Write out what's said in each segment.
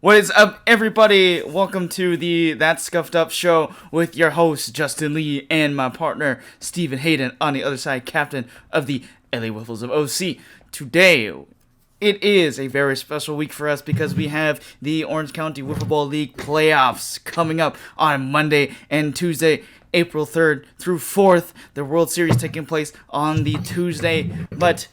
What is up, everybody? Welcome to the That Scuffed Up show with your host, Justin Lee, and my partner, Stephen Hayden, on the other side, captain of the LA Wiffles of OC. Today, it is a very special week for us because we have the Orange County Wiffleball League playoffs coming up on Monday and Tuesday, April 3rd through 4th. The World Series taking place on the Tuesday. But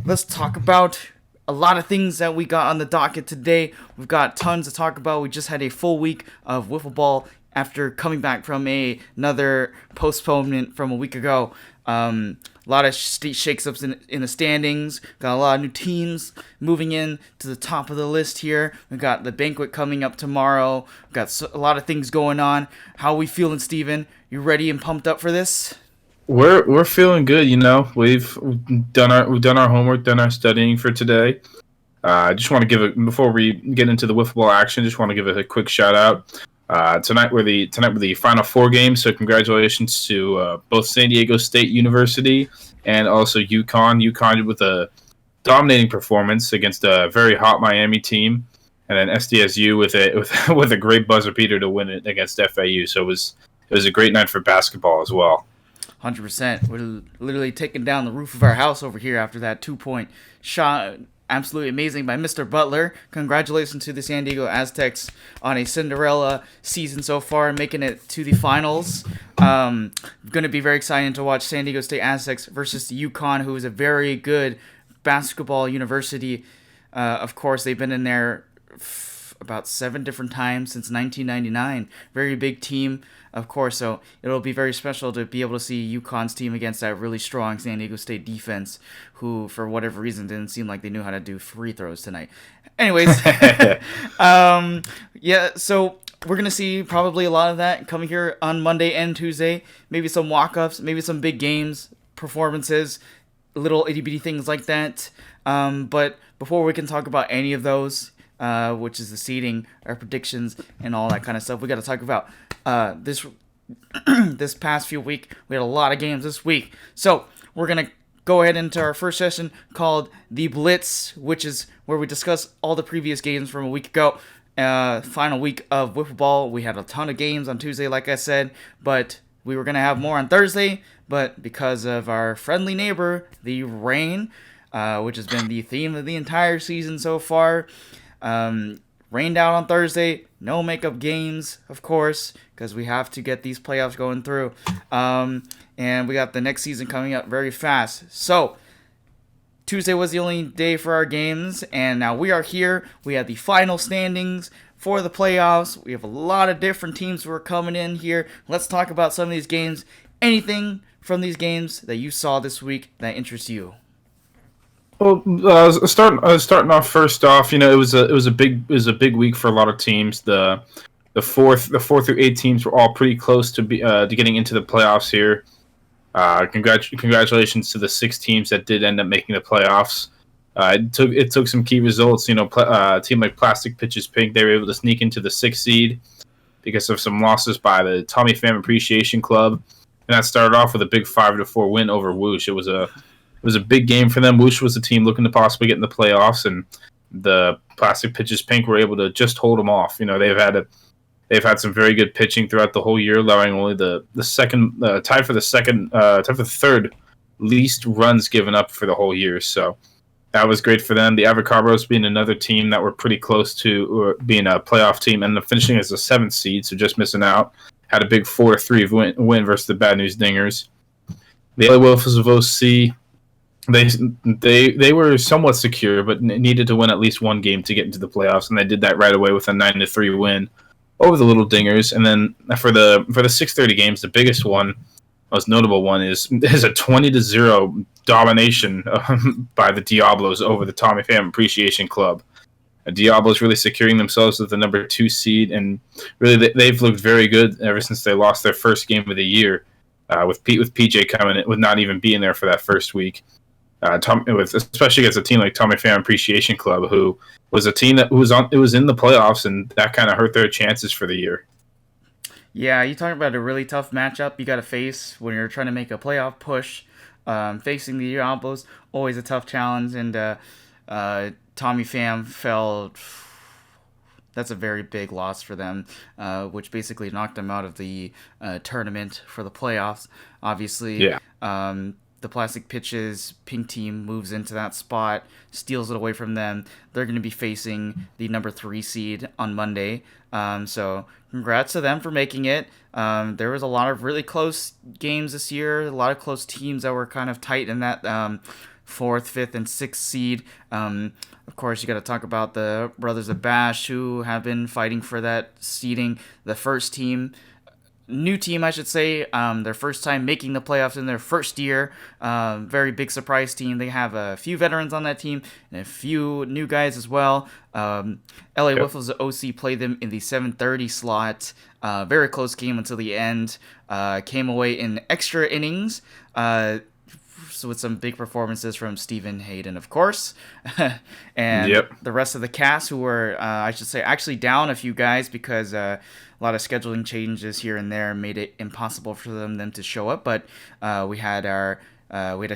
let's talk about a lot of things that we got on the docket today. We've got tons to talk about. We just had a full week of wiffle ball after coming back from another postponement from a week ago. A lot of shakes-ups in the standings. Got a lot of new teams moving in to the top of the list here. We've got the banquet coming up tomorrow. We've got a lot of things going on. How are we feeling, Steven? You ready and pumped up for this? We're feeling good, We've done our homework, done our studying for today. I just want to before we get into the wiffle ball action, just want to give a quick shout out. Tonight were the Final Four games, so congratulations to both San Diego State University and also UConn. UConn with a dominating performance against a very hot Miami team, and then SDSU with a great buzzer beater to win it against FAU. So it was a great night for basketball as well. 100%. We're literally taking down the roof of our house over here after that 2-point shot. Absolutely amazing by Mr. Butler. Congratulations to the San Diego Aztecs on a Cinderella season so far, making it to the finals. Going to be very exciting to watch San Diego State Aztecs versus UConn, who is a very good basketball university. Of course, they've been in there about 7 different times since 1999. Very big team, of course, so it'll be very special to be able to see UConn's team against that really strong San Diego State defense, who, for whatever reason, didn't seem like they knew how to do free throws tonight. Anyways, so we're going to see probably a lot of that coming here on Monday and Tuesday. Maybe some walk-ups, maybe some big games, performances, little itty-bitty things like that. But before we can talk about any of those, which is the seeding, our predictions, and all that kind of stuff, we got to talk about this past few week. We had a lot of games this week, so we're gonna go ahead into our first session called the Blitz, which is where we discuss all the previous games from a week ago. Final week of wiffle ball. We had a ton of games on Tuesday, like I said, but we were gonna have more on Thursday, but because of our friendly neighbor, the rain, which has been the theme of the entire season so far, rained out on Thursday. No makeup games, of course, because we have to get these playoffs going through. And we got the next season coming up very fast. So Tuesday was the only day for our games, and now we are here. We have the final standings for the playoffs. We have a lot of different teams who are coming in here. Let's talk about some of these games. Anything from these games that you saw this week that interests you? Well, starting off first off, it was a big week for a lot of teams. The four through 8 teams were all pretty close to getting into the playoffs here. Congratulations to the 6 teams that did end up making the playoffs. It took some key results. A team like Plastic Pitches Pink, they were able to sneak into the 6th seed because of some losses by the Tommy Pham Appreciation Club, and that started off with a big 5-4 win over Whoosh. It was a big game for them. Whoosh was a team looking to possibly get in the playoffs, and the Plastic Pitches Pink were able to just hold them off. They've had some very good pitching throughout the whole year, allowing only the tied for the third least runs given up for the whole year. So that was great for them. The Avocados being another team that were pretty close to being a playoff team and finishing as a 7th seed, so just missing out. Had a big 4-3 win versus the Bad News Dingers. The LA Wiffles of OC, They were somewhat secure, but needed to win at least one game to get into the playoffs, and they did that right away with a 9-3 win over the Little Dingers. And then for the 6:30 games, the biggest one, most notable one, is a 20-0 domination by the Diablos over the Tommy Pham Appreciation Club. Diablos really securing themselves as the number 2 seed, and really they've looked very good ever since they lost their first game of the year, with PJ coming in, with not even being there for that first week. Especially against a team like Tommy Pham Appreciation Club, who was a team that was in the playoffs, and that kind of hurt their chances for the year. Yeah, you talk about a really tough matchup you got to face when you're trying to make a playoff push. Facing the Diablos, always a tough challenge, and Tommy Pham fell that's a very big loss for them, which basically knocked them out of the tournament for the playoffs. Obviously, Yeah. the plastic pitches pink team moves into that spot, steals it away from them. They're going to be facing the number 3 seed on Monday. So congrats to them for making it. There was a lot of really close games this year, a lot of close teams that were kind of tight in that 4th, 5th, and 6th seed. Of course, you got to talk about the Brothers of Bash, who have been fighting for that seeding. The first team, new team, I should say, their first time making the playoffs in their first year. Very big surprise team. They have a few veterans on that team and a few new guys as well. LA Wiffles OC played them in the 7:30 slot. Very close game until the end. Came away in extra innings. So with some big performances from Stephen Hayden, of course, and the rest of the cast, who were, I should say, actually down a few guys because a lot of scheduling changes here and there made it impossible for them to show up. But we had a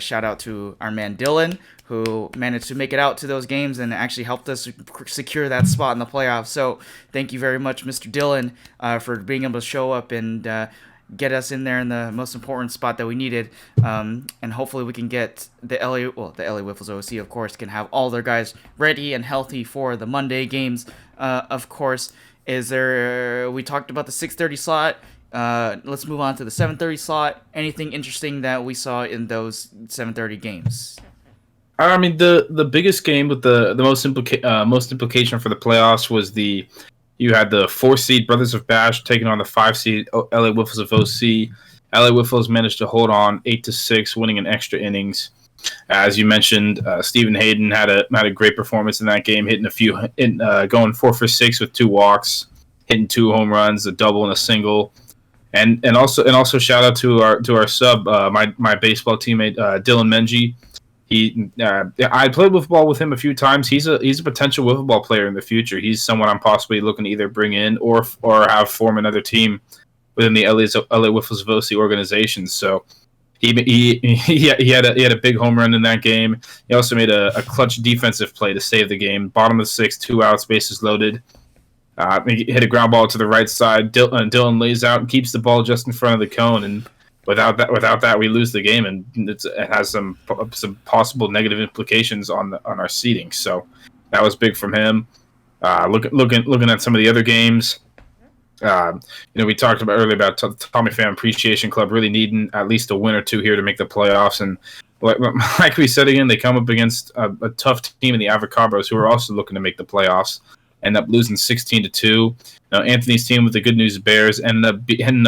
shout out to our man Dylan, who managed to make it out to those games and actually helped us secure that spot in the playoffs. So thank you very much, Mr. Dylan, for being able to show up and get us in there in the most important spot that we needed, and hopefully we can get the LA Wiffles OC, of course, can have all their guys ready and healthy for the Monday games. Of course, we talked about the 6:30 slot. Let's move on to the 7:30 slot. Anything interesting that we saw in those 7:30 games? I mean, the biggest game with the most implication for the playoffs was you had the 4 seed Brothers of Bash taking on the 5 seed LA Wiffles of OC. LA Wiffles managed to hold on 8-6, winning in extra innings. As you mentioned, Stephen Hayden had a great performance in that game, going 4 for 6 with 2 walks, hitting 2 home runs, a double and a single, and also shout out to our sub, my baseball teammate Dylan Menji. I played wiffle with him a few times. He's a potential wiffle player in the future. He's someone I'm possibly looking to either bring in or have form another team within the LA Wiffles of OC organization. So he had a big home run in that game. He also made a clutch defensive play to save the game. Bottom of the 6th, 2 outs, bases loaded. He hit a ground ball to the right side. Dylan lays out and keeps the ball just in front of the cone, and without that, we lose the game, and it has some possible negative implications on our seeding. So that was big from him. Looking at some of the other games, we talked about earlier about Tommy Pham Appreciation Club really needing at least a win or 2 here to make the playoffs. And like we said again, they come up against a tough team in the Avocabros, who are also looking to make the playoffs. End up losing 16-2. Now Anthony's team with the Good News Bears ended up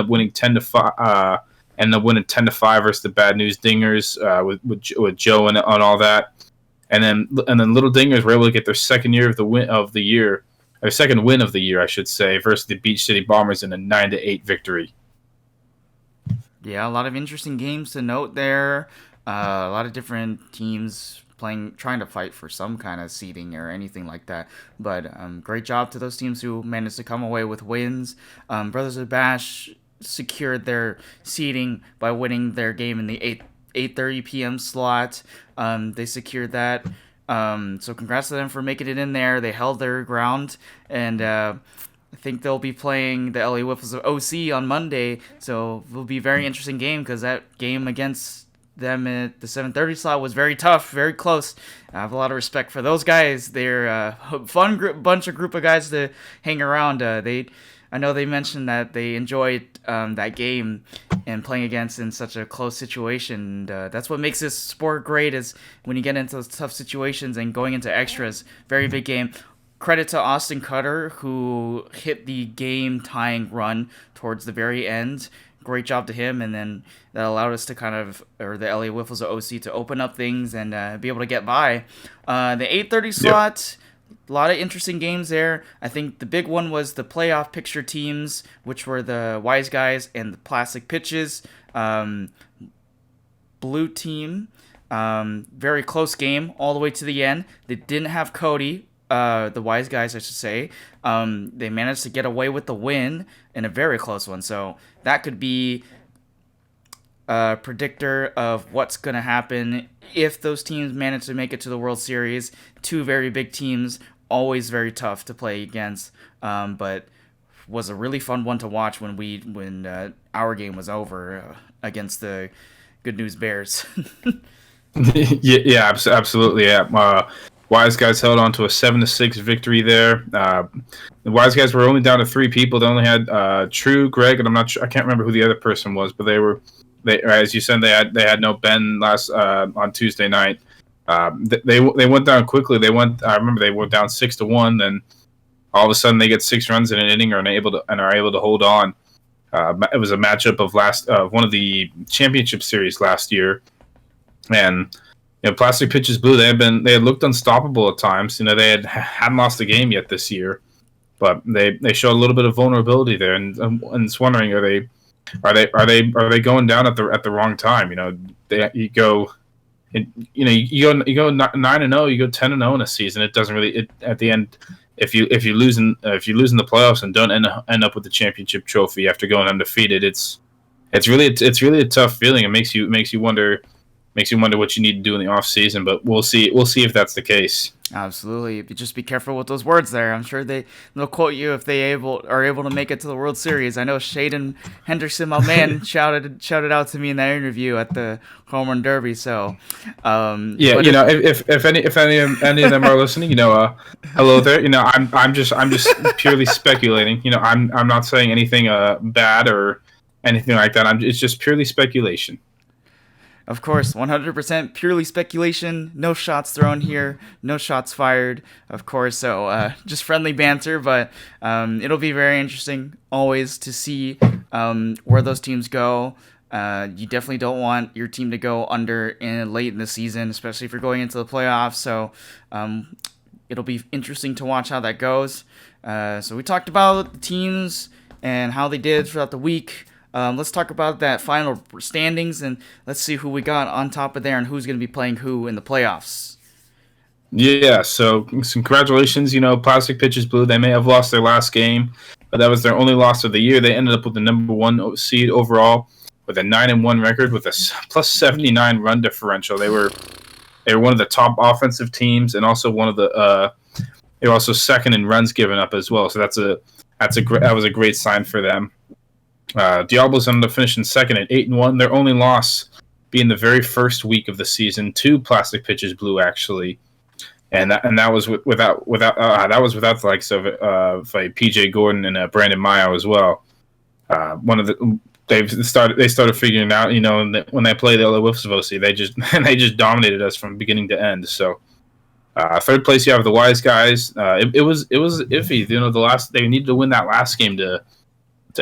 winning 10-5. Ended up winning 10-5 versus the Bad News Dingers with Joe and on all that, and then Little Dingers were able to get their second win of the year, I should say, versus the Beach City Bombers in a 9-8 victory. Yeah, a lot of interesting games to note there. A lot of different teams trying to fight for some kind of seeding or anything like that. But great job to those teams who managed to come away with wins. Brothers of Bash secured their seeding by winning their game in the 8:30 p.m. slot. They secured that. So congrats to them for making it in there. They held their ground, and I think they'll be playing the LA Wiffles of OC on Monday. So it will be a very interesting game because that game against them at the 7:30 slot was very tough, very close. I have a lot of respect for those guys. They're a fun group of guys to hang around. I know they mentioned that they enjoyed that game and playing against in such a close situation. And, that's what makes this sport great, is when you get into those tough situations and going into extras. Very big game. Credit to Austin Cutter, who hit the game-tying run towards the very end. Great job to him, and then that allowed us to the LA Wiffles of OC to open up things and be able to get by. The 8:30 slot... A lot of interesting games there. I think the big one was the playoff picture teams, which were the Wise Guys and the Plastic Pitches. Blue team, very close game all the way to the end. They didn't have Cody, the Wise Guys, I should say. They managed to get away with the win in a very close one. So that could be a predictor of what's going to happen if those teams manage to make it to the World Series. 2 very big teams, always very tough to play against, but was a really fun one to watch when our game was over against the Good News Bears. Yeah, absolutely. Yeah. Wise Guys held on to a 7-6 victory there. The Wise Guys were only down to 3 people. They only had True, Greg, and I'm not sure. I can't remember who the other person was, but they as you said, they had no Ben last on Tuesday night. They went down quickly. I remember they went down 6-1. Then all of a sudden they get 6 runs in an inning and are able to hold on. It was a matchup of one of the championship series last year, and Plastic Pitches Blue. They had looked unstoppable at times. They hadn't lost a game yet this year, but they showed a little bit of vulnerability there, and it's wondering, are they going down at the wrong time? You go 9-0, you go 10-0 in a season. It doesn't really at the end. If you lose in the playoffs and don't end up with the championship trophy after going undefeated, it's really a tough feeling. It makes you wonder what you need to do in the off season, but we'll see if that's the case. Absolutely. Just be careful with those words there. I'm sure they'll quote you if they are able to make it to the World Series. I know Hayden Henderson, my man, shouted out to me in that interview at the Home Run Derby. So if any of them are listening, hello there. I'm just purely speculating. I'm not saying anything bad or anything like that. It's just purely speculation. Of course, 100% purely speculation. No shots thrown here. No shots fired, of course. So just friendly banter, but it'll be very interesting always to see where those teams go. You definitely don't want your team to go under late in the season, especially if you're going into the playoffs. So it'll be interesting to watch how that goes. So we talked about the teams and how they did throughout the week. Let's talk about that final standings, and let's see who we got on top of there and who's going to be playing who in the playoffs. Yeah, so congratulations. Plastic Pitches Blue, they may have lost their last game, but that was their only loss of the year. They ended up with the number 1 seed overall with a 9-1 record with a plus 79 run differential. They were one of the top offensive teams, and also they were also second in runs given up as well. So that was a great sign for them. Diablos ended up finishing second at 8-1. Their only loss being the very first week of the season to Plastic Pitches Blue, actually, and that was without the likes of PJ Gordon and Brandon Mayo as well. They started figuring out, when they play the LA Whiffs of OC, they just dominated us from beginning to end. So third place you have the Wise Guys. It was iffy. They needed to win that last game to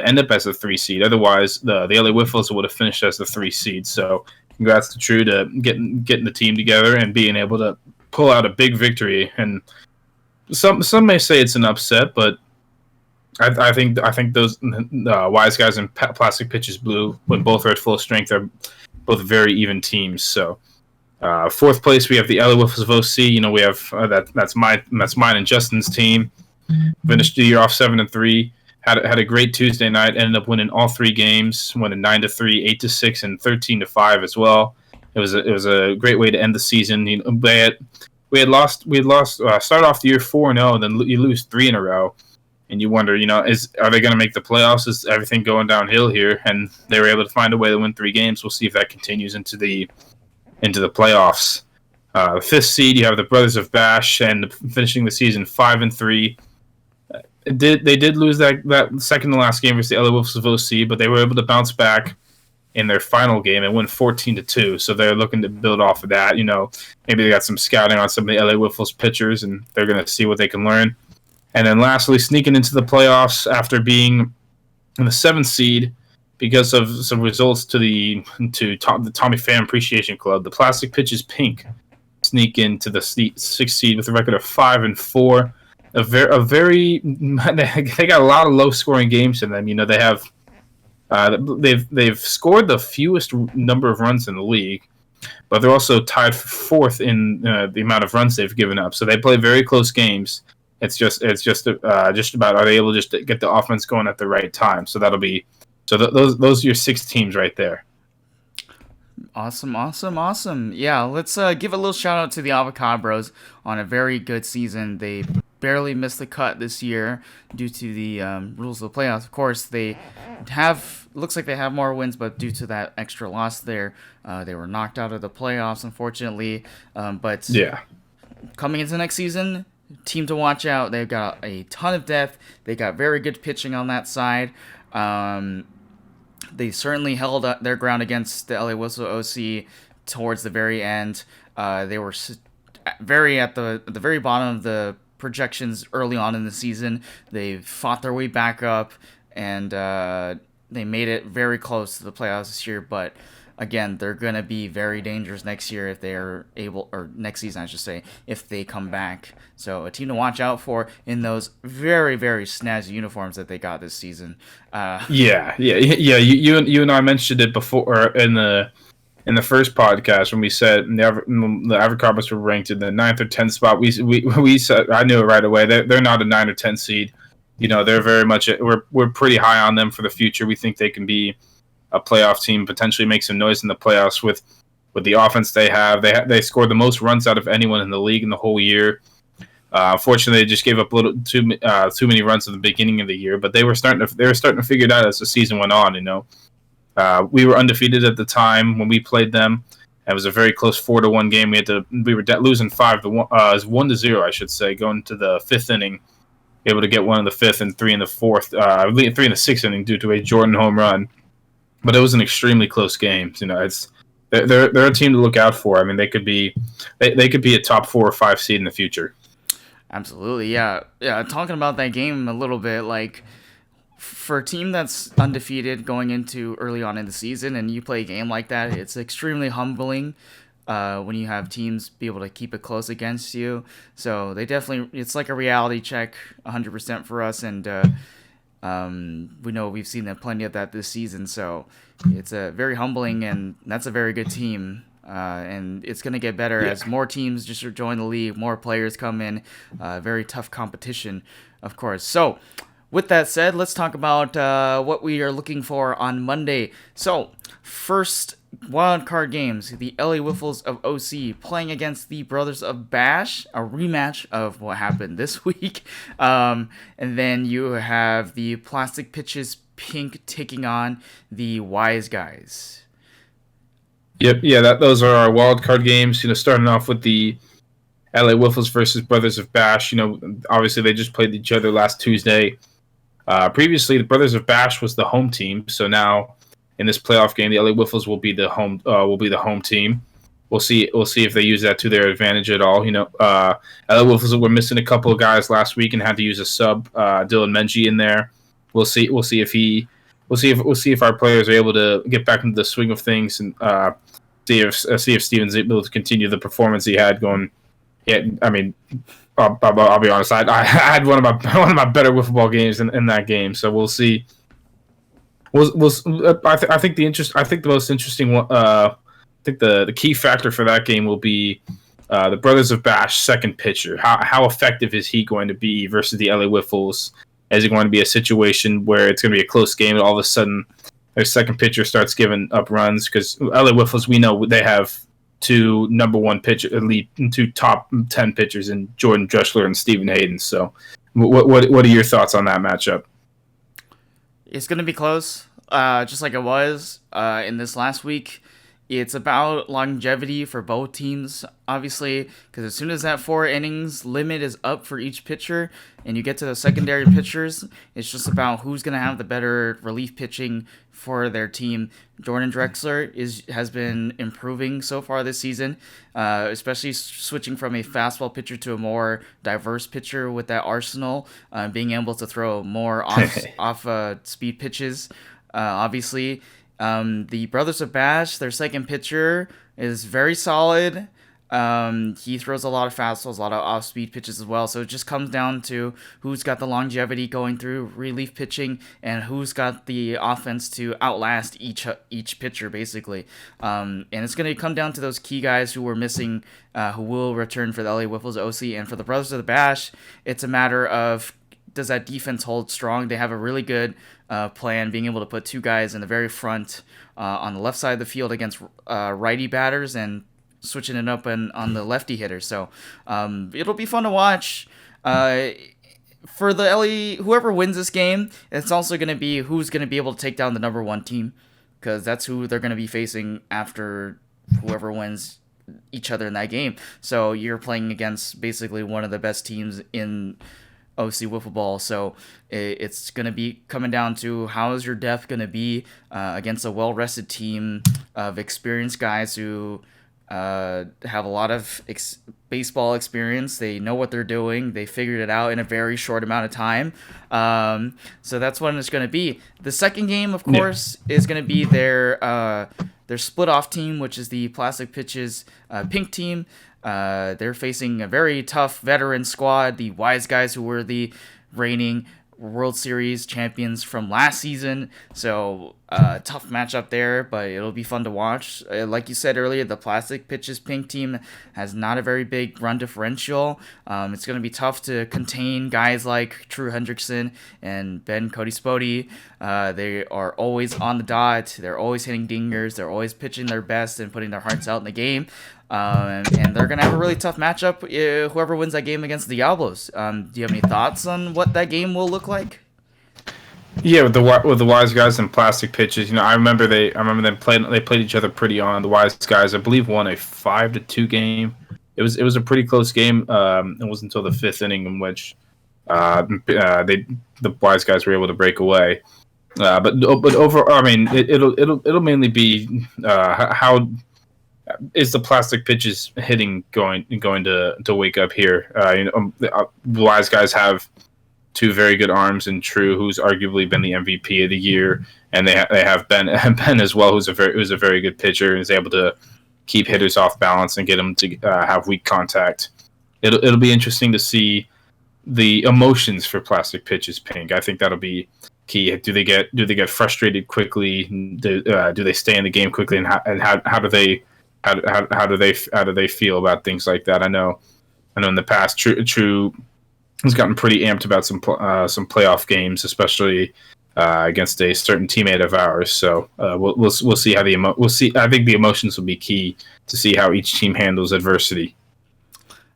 end up as a 3 seed. Otherwise, the LA Whiffles would have finished as the 3 seed. So congrats to True to getting the team together and being able to pull out a big victory. And some may say it's an upset, but I think those Wise Guys and Plastic Pitches Blue, when both are at full strength, are both very even teams. So fourth place we have the LA Whiffles of OC. We have that's mine and Justin's team. Finished the year off 7-3. Had a great Tuesday night. Ended up winning all 3 games, winning 9-3, 8-6, and 13-5 as well. It was a great way to end the season. We had lost. Started off the year 4-0, then you lose 3 in a row, and you wonder, are they going to make the playoffs? Is everything going downhill here? And they were able to find a way to win 3 games. We'll see if that continues into the playoffs. The 5th seed, you have the Brothers of Bash, and finishing the season 5-3. They did lose that second to last game versus the LA Wolves of OC, but they were able to bounce back in their final game and win 14-2. So they're looking to build off of that. Maybe they got some scouting on some of the LA Wolves pitchers, and they're going to see what they can learn. And then lastly, sneaking into the playoffs after being in the 7th seed because of some results to the Tommy Pham Appreciation Club, the Plastic Pitches Pink sneak into the 6th seed with a record of 5-4. They got a lot of low scoring games in them. They have they've scored the fewest number of runs in the league, but they're also tied for 4th in the amount of runs they've given up. So they play very close games. It's just about, are they able to just get the offense going at the right time? So those are your 6 teams right there. Awesome. Yeah, let's give a little shout out to the Avocado Bros on a very good season. They barely missed the cut this year due to the rules of the playoffs. Of course, looks like they have more wins, but due to that extra loss there, they were knocked out of the playoffs, unfortunately. But Yeah. coming into next season, team to watch out. They've got a ton of depth. They got very good pitching on that side. They certainly held their ground against the LA Whistle OC towards the very end. They were very at the very bottom of the projections early on in the season. They fought their way back up, and they made it very close to the playoffs this year. But again, they're going to be very dangerous next year if they are able, or next season, I should say, if they come back. So a team to watch out for in those very, very snazzy uniforms that they got this season. Yeah. You and I mentioned it before in the first podcast when we said the Abercrombie were ranked in the 9th or 10th spot. We said, I knew it right away. They're not a 9 or 10 seed. They're very much we're pretty high on them for the future. We think they can be a playoff team, potentially make some noise in the playoffs with the offense they have. They scored the most runs out of anyone in the league in the whole year. Fortunately, they just gave up a little too many runs at the beginning of the year, but they were starting to figure it out as the season went on. We were undefeated at the time when we played them. It was a very close 4-1 game. We were losing 5-1, 1-0, I should say, going to the 5th inning. Able to get 1 in the 5th and 3 in the 4th, 3 in the 6th inning due to a Jordan home run. But it was an extremely close game. They're a team to look out for. I mean, they could be a top 4 or 5 seed in the future. Absolutely, yeah. Talking about that game a little bit, like for a team that's undefeated going into early on in the season, and you play a game like that, it's extremely humbling when you have teams be able to keep it close against you. So it's like a reality check, 100% for us, and we know we've seen plenty of that this season. So it's a very humbling, and that's a very good team. And it's going to get better as more teams just join the league, more players come in. Very tough competition, of course. So with that said, let's talk about what we are looking for on Monday. So first wild card games, the LA Wiffles of OC playing against the Brothers of Bash, a rematch of what happened this week. And then you have the Plastic Pitches Pink taking on the Wise Guys. Yep, yeah, those are our wild card games. Starting off with the LA Wiffles versus Brothers of Bash. Obviously they just played each other last Tuesday. Previously, the Brothers of Bash was the home team, so now in this playoff game, the LA Wiffles will be the home team. We'll see if they use that to their advantage at all. LA Wiffles were missing a couple of guys last week and had to use a sub, Dylan Menji in there. We'll see if our players are able to get back into the swing of things and see if Steven's able to continue the performance he had going. Yeah, I mean, I'll be honest. I had one of my better wiffle ball games in that game, so we'll see. I think the most interesting one. I think the key factor for that game will be the Brothers of Bash second pitcher. How effective is he going to be versus the LA Wiffles? Is it going to be a situation where it's going to be a close game and all of a sudden their second pitcher starts giving up runs? Because LA Wiffles, we know they have two number one pitcher, elite, two top 10 pitchers in Jordan Dreschler and Stephen Hayden. So, what are your thoughts on that matchup? It's going to be close, just like it was in this last week. It's about longevity for both teams, obviously, because as soon as that 4 innings limit is up for each pitcher and you get to the secondary pitchers, it's just about who's going to have the better relief pitching for their team. Jordan Drexler has been improving so far this season, especially switching from a fastball pitcher to a more diverse pitcher with that arsenal, being able to throw more off speed pitches, obviously. The Brothers of Bash, their second pitcher, is very solid. He throws a lot of fastballs, a lot of off-speed pitches as well. So it just comes down to who's got the longevity going through relief pitching and who's got the offense to outlast each pitcher, basically. And it's going to come down to those key guys who were missing, who will return for the LA Wiffles OC. And for the Brothers of the Bash, it's a matter of, does that defense hold strong? They have a really good plan, being able to put 2 guys in the very front on the left side of the field against righty batters and switching it up on the lefty hitter. So it'll be fun to watch. Uh, for the whoever wins this game, it's also going to be who's going to be able to take down the number one team, because that's who they're going to be facing after whoever wins each other in that game. So you're playing against basically one of the best teams in OC Wiffle Ball. So it's going to be coming down to how is your depth going to be against a well-rested team of experienced guys who have a lot of baseball experience. They know what they're doing. They figured it out in a very short amount of time. So that's what it's going to be. The second game, of course, is going to be their split off team, which is the Plastic Pitches pink team. They're facing a very tough veteran squad, the Wise Guys, who were the reigning World Series champions from last season. So tough matchup there, but it'll be fun to watch. Like you said earlier, the Plastic Pitches pink team has not a very big run differential. It's going to be tough to contain guys like True Hendrickson and Ben Cody Spody. They are always on the dot. They're always hitting dingers. They're always pitching their best and putting their hearts out in the game. And they're going to have a really tough matchup, whoever wins that game against the Diablos. Do you have any thoughts on what that game will look like? Yeah, with the Wise Guys and Plastic Pitches, I remember them played each other pretty on. The Wise Guys, I believe, won a 5-2 game. It was a pretty close game. It wasn't until the fifth inning in which the Wise Guys were able to break away. But overall, I mean, it'll mainly be how is the Plastic Pitches hitting going to wake up here. The Wise Guys have two very good arms in True, who's arguably been the MVP of the year, and they have Ben as well, who's a very good pitcher and is able to keep hitters off balance and get them to have weak contact. It'll be interesting to see the emotions for Plastic Pitches pink. I think that'll be key. Do they get frustrated quickly? Do they stay in the game quickly? And how do they feel about things like that? I know in the past, True has gotten pretty amped about some playoff games, especially against a certain teammate of ours. So we'll see how we'll see. I think the emotions will be key to see how each team handles adversity.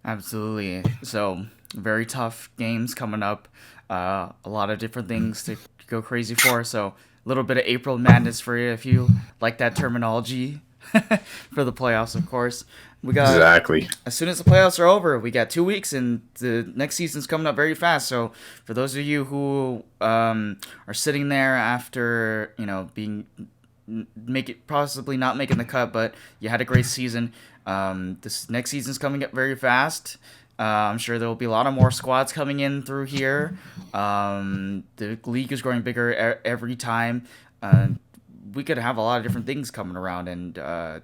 Absolutely. So very tough games coming up. A lot of different things to go crazy for. So a little bit of April Madness for you if you like that terminology. For the playoffs, of course. We got exactly. As soon as the playoffs are over, we got 2 weeks, and the next season's coming up very fast. So for those of you who are sitting there after possibly not making the cut, but you had a great season, this next season's coming up very fast. I'm sure there will be a lot of more squads coming in through here. The league is growing bigger every time. We could have a lot of different things coming around, and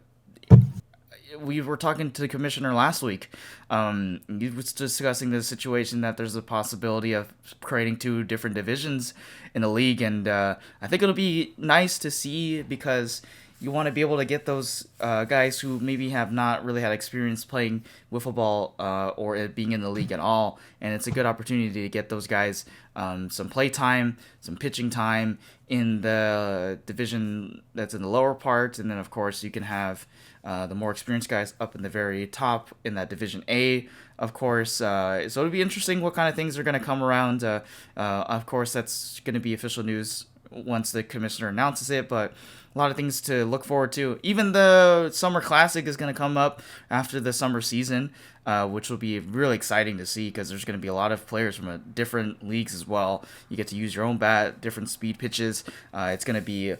we were talking to the commissioner last week. He was discussing the situation that there's a possibility of creating 2 different divisions in the league, and I think it'll be nice to see, because you want to be able to get those guys who maybe have not really had experience playing wiffle ball or it being in the league at all, and it's a good opportunity to get those guys some play time, some pitching time in the division that's in the lower part, and then of course you can have the more experienced guys up in the very top in that Division A, of course. So it'll be interesting what kind of things are going to come around. Of course, that's going to be official news once the commissioner announces it, but a lot of things to look forward to. Even the Summer Classic is going to come up after the summer season, which will be really exciting to see, because there's going to be a lot of players from different leagues as well. You get to use your own bat, different speed pitches. It's going to be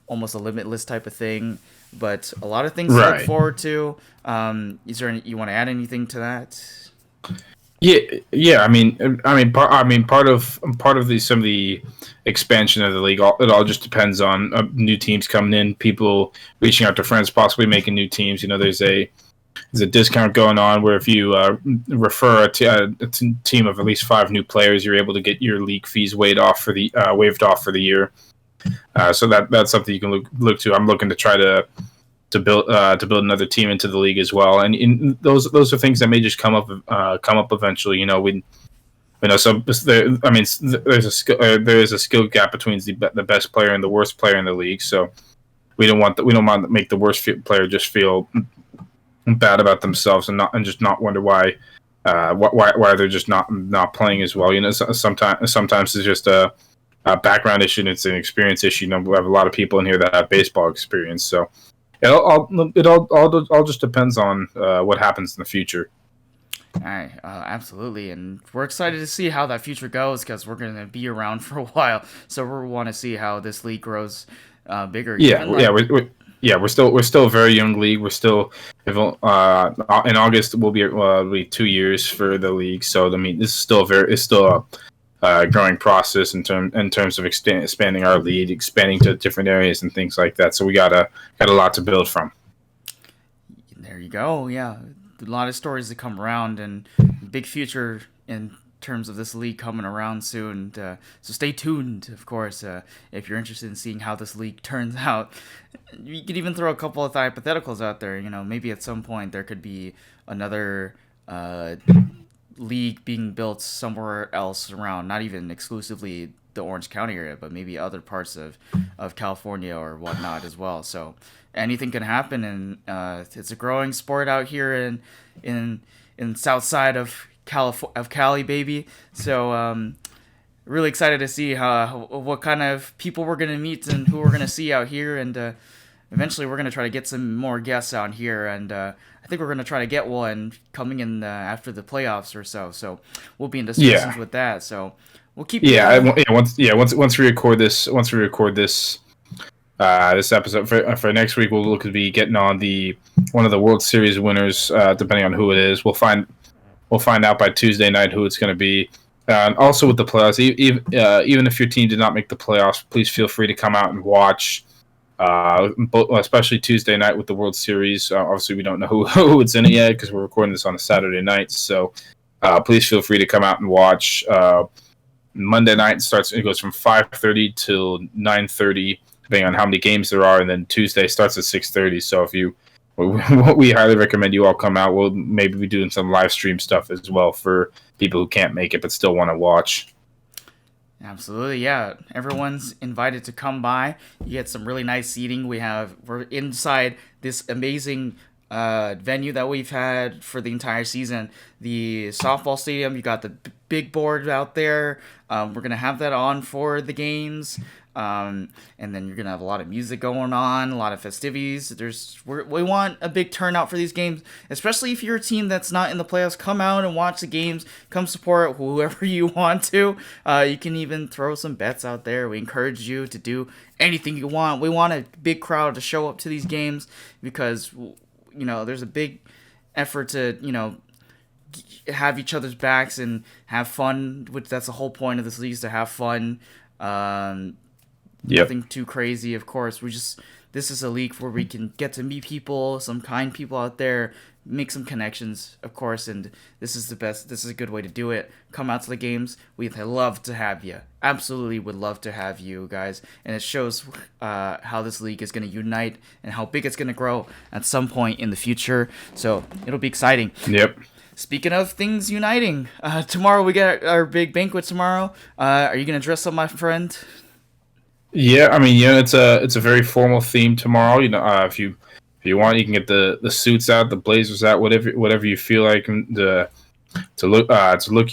almost a limitless type of thing, but a lot of things to look forward to. Is there you want to add anything to that? Yeah. I mean, part of some of the expansion of the league, it all just depends on new teams coming in, people reaching out to friends, possibly making new teams. There's a discount going on where if you refer a team of at least 5 new players, you're able to get your league fees waived off for the year. So that's something you can look to. I'm looking to try to build another team into the league as well, and those are things that may just come up eventually. There's a skill gap between the best player and the worst player in the league. So we don't want to make the worst player just feel bad about themselves and just not wonder why why they're just not playing as well. Sometimes it's just a background issue and it's an experience issue. We have a lot of people in here that have baseball experience, so it all just depends on what happens in the future. All right, absolutely, and we're excited to see how that future goes because we're going to be around for a while. So we want to see how this league grows bigger. We're still a very young league. We're still in August will be 2 years for the league. So I mean, this is still a growing process in terms of expanding our lead, expanding to different areas and things like that. So we got a lot to build from. There you go. Yeah, a lot of stories that come around and big future in terms of this league coming around soon. So stay tuned, of course, if you're interested in seeing how this league turns out. You could even throw a couple of hypotheticals out there. Maybe at some point there could be another league being built somewhere else around, not even exclusively the Orange County area, but maybe other parts of California or whatnot as well. So anything can happen, and it's a growing sport out here in South Side of Cali, baby. So really excited to see what kind of people we're gonna meet and who we're gonna see out here, and eventually we're gonna try to get some more guests out here, and I think we're gonna try to get one coming in after the playoffs or so. So we'll be in discussions with that. So we'll keep. Once we record this, this episode for next week, we'll look to be getting on one of the World Series winners, depending on who it is. We'll find out by Tuesday night who it's going to be. And also with the playoffs, even if your team did not make the playoffs, please feel free to come out and watch. Especially Tuesday night with the World Series. Obviously, we don't know who it's in it yet because we're recording this on a Saturday night. So please feel free to come out and watch. Monday night it goes from 5:30 till 9:30, depending on how many games there are, and then Tuesday starts at 6:30. So we highly recommend you all come out. We'll maybe be doing some live stream stuff as well for people who can't make it but still want to watch. Absolutely, yeah. Everyone's invited to come by. You get some really nice seating. We're inside this amazing venue that we've had for the entire season. The softball stadium, you got the big board out there. We're gonna have that on for the games. And then you're gonna have a lot of music going on, a lot of festivities. We want a big turnout for these games, especially if you're a team that's not in the playoffs. Come out and watch the games. Come support whoever you want to. You can even throw some bets out there. We encourage you to do anything you want. We want a big crowd to show up to these games because there's a big effort to have each other's backs and have fun. Which that's the whole point of this league, is to have fun. Nothing too crazy, of course. This is a league where we can get to meet people, some kind people out there, make some connections, of course, and this is a good way to do it. Come out to the games. We'd love to have you. Absolutely would love to have you guys, and it shows how this league is going to unite and how big it's going to grow at some point in the future, so it'll be exciting. Yep. Speaking of things uniting, tomorrow we get our big banquet tomorrow. Are you going to dress up, my friend? Yeah, I mean, it's a very formal theme tomorrow. If you want, you can get the suits out, the blazers out, whatever you feel like to look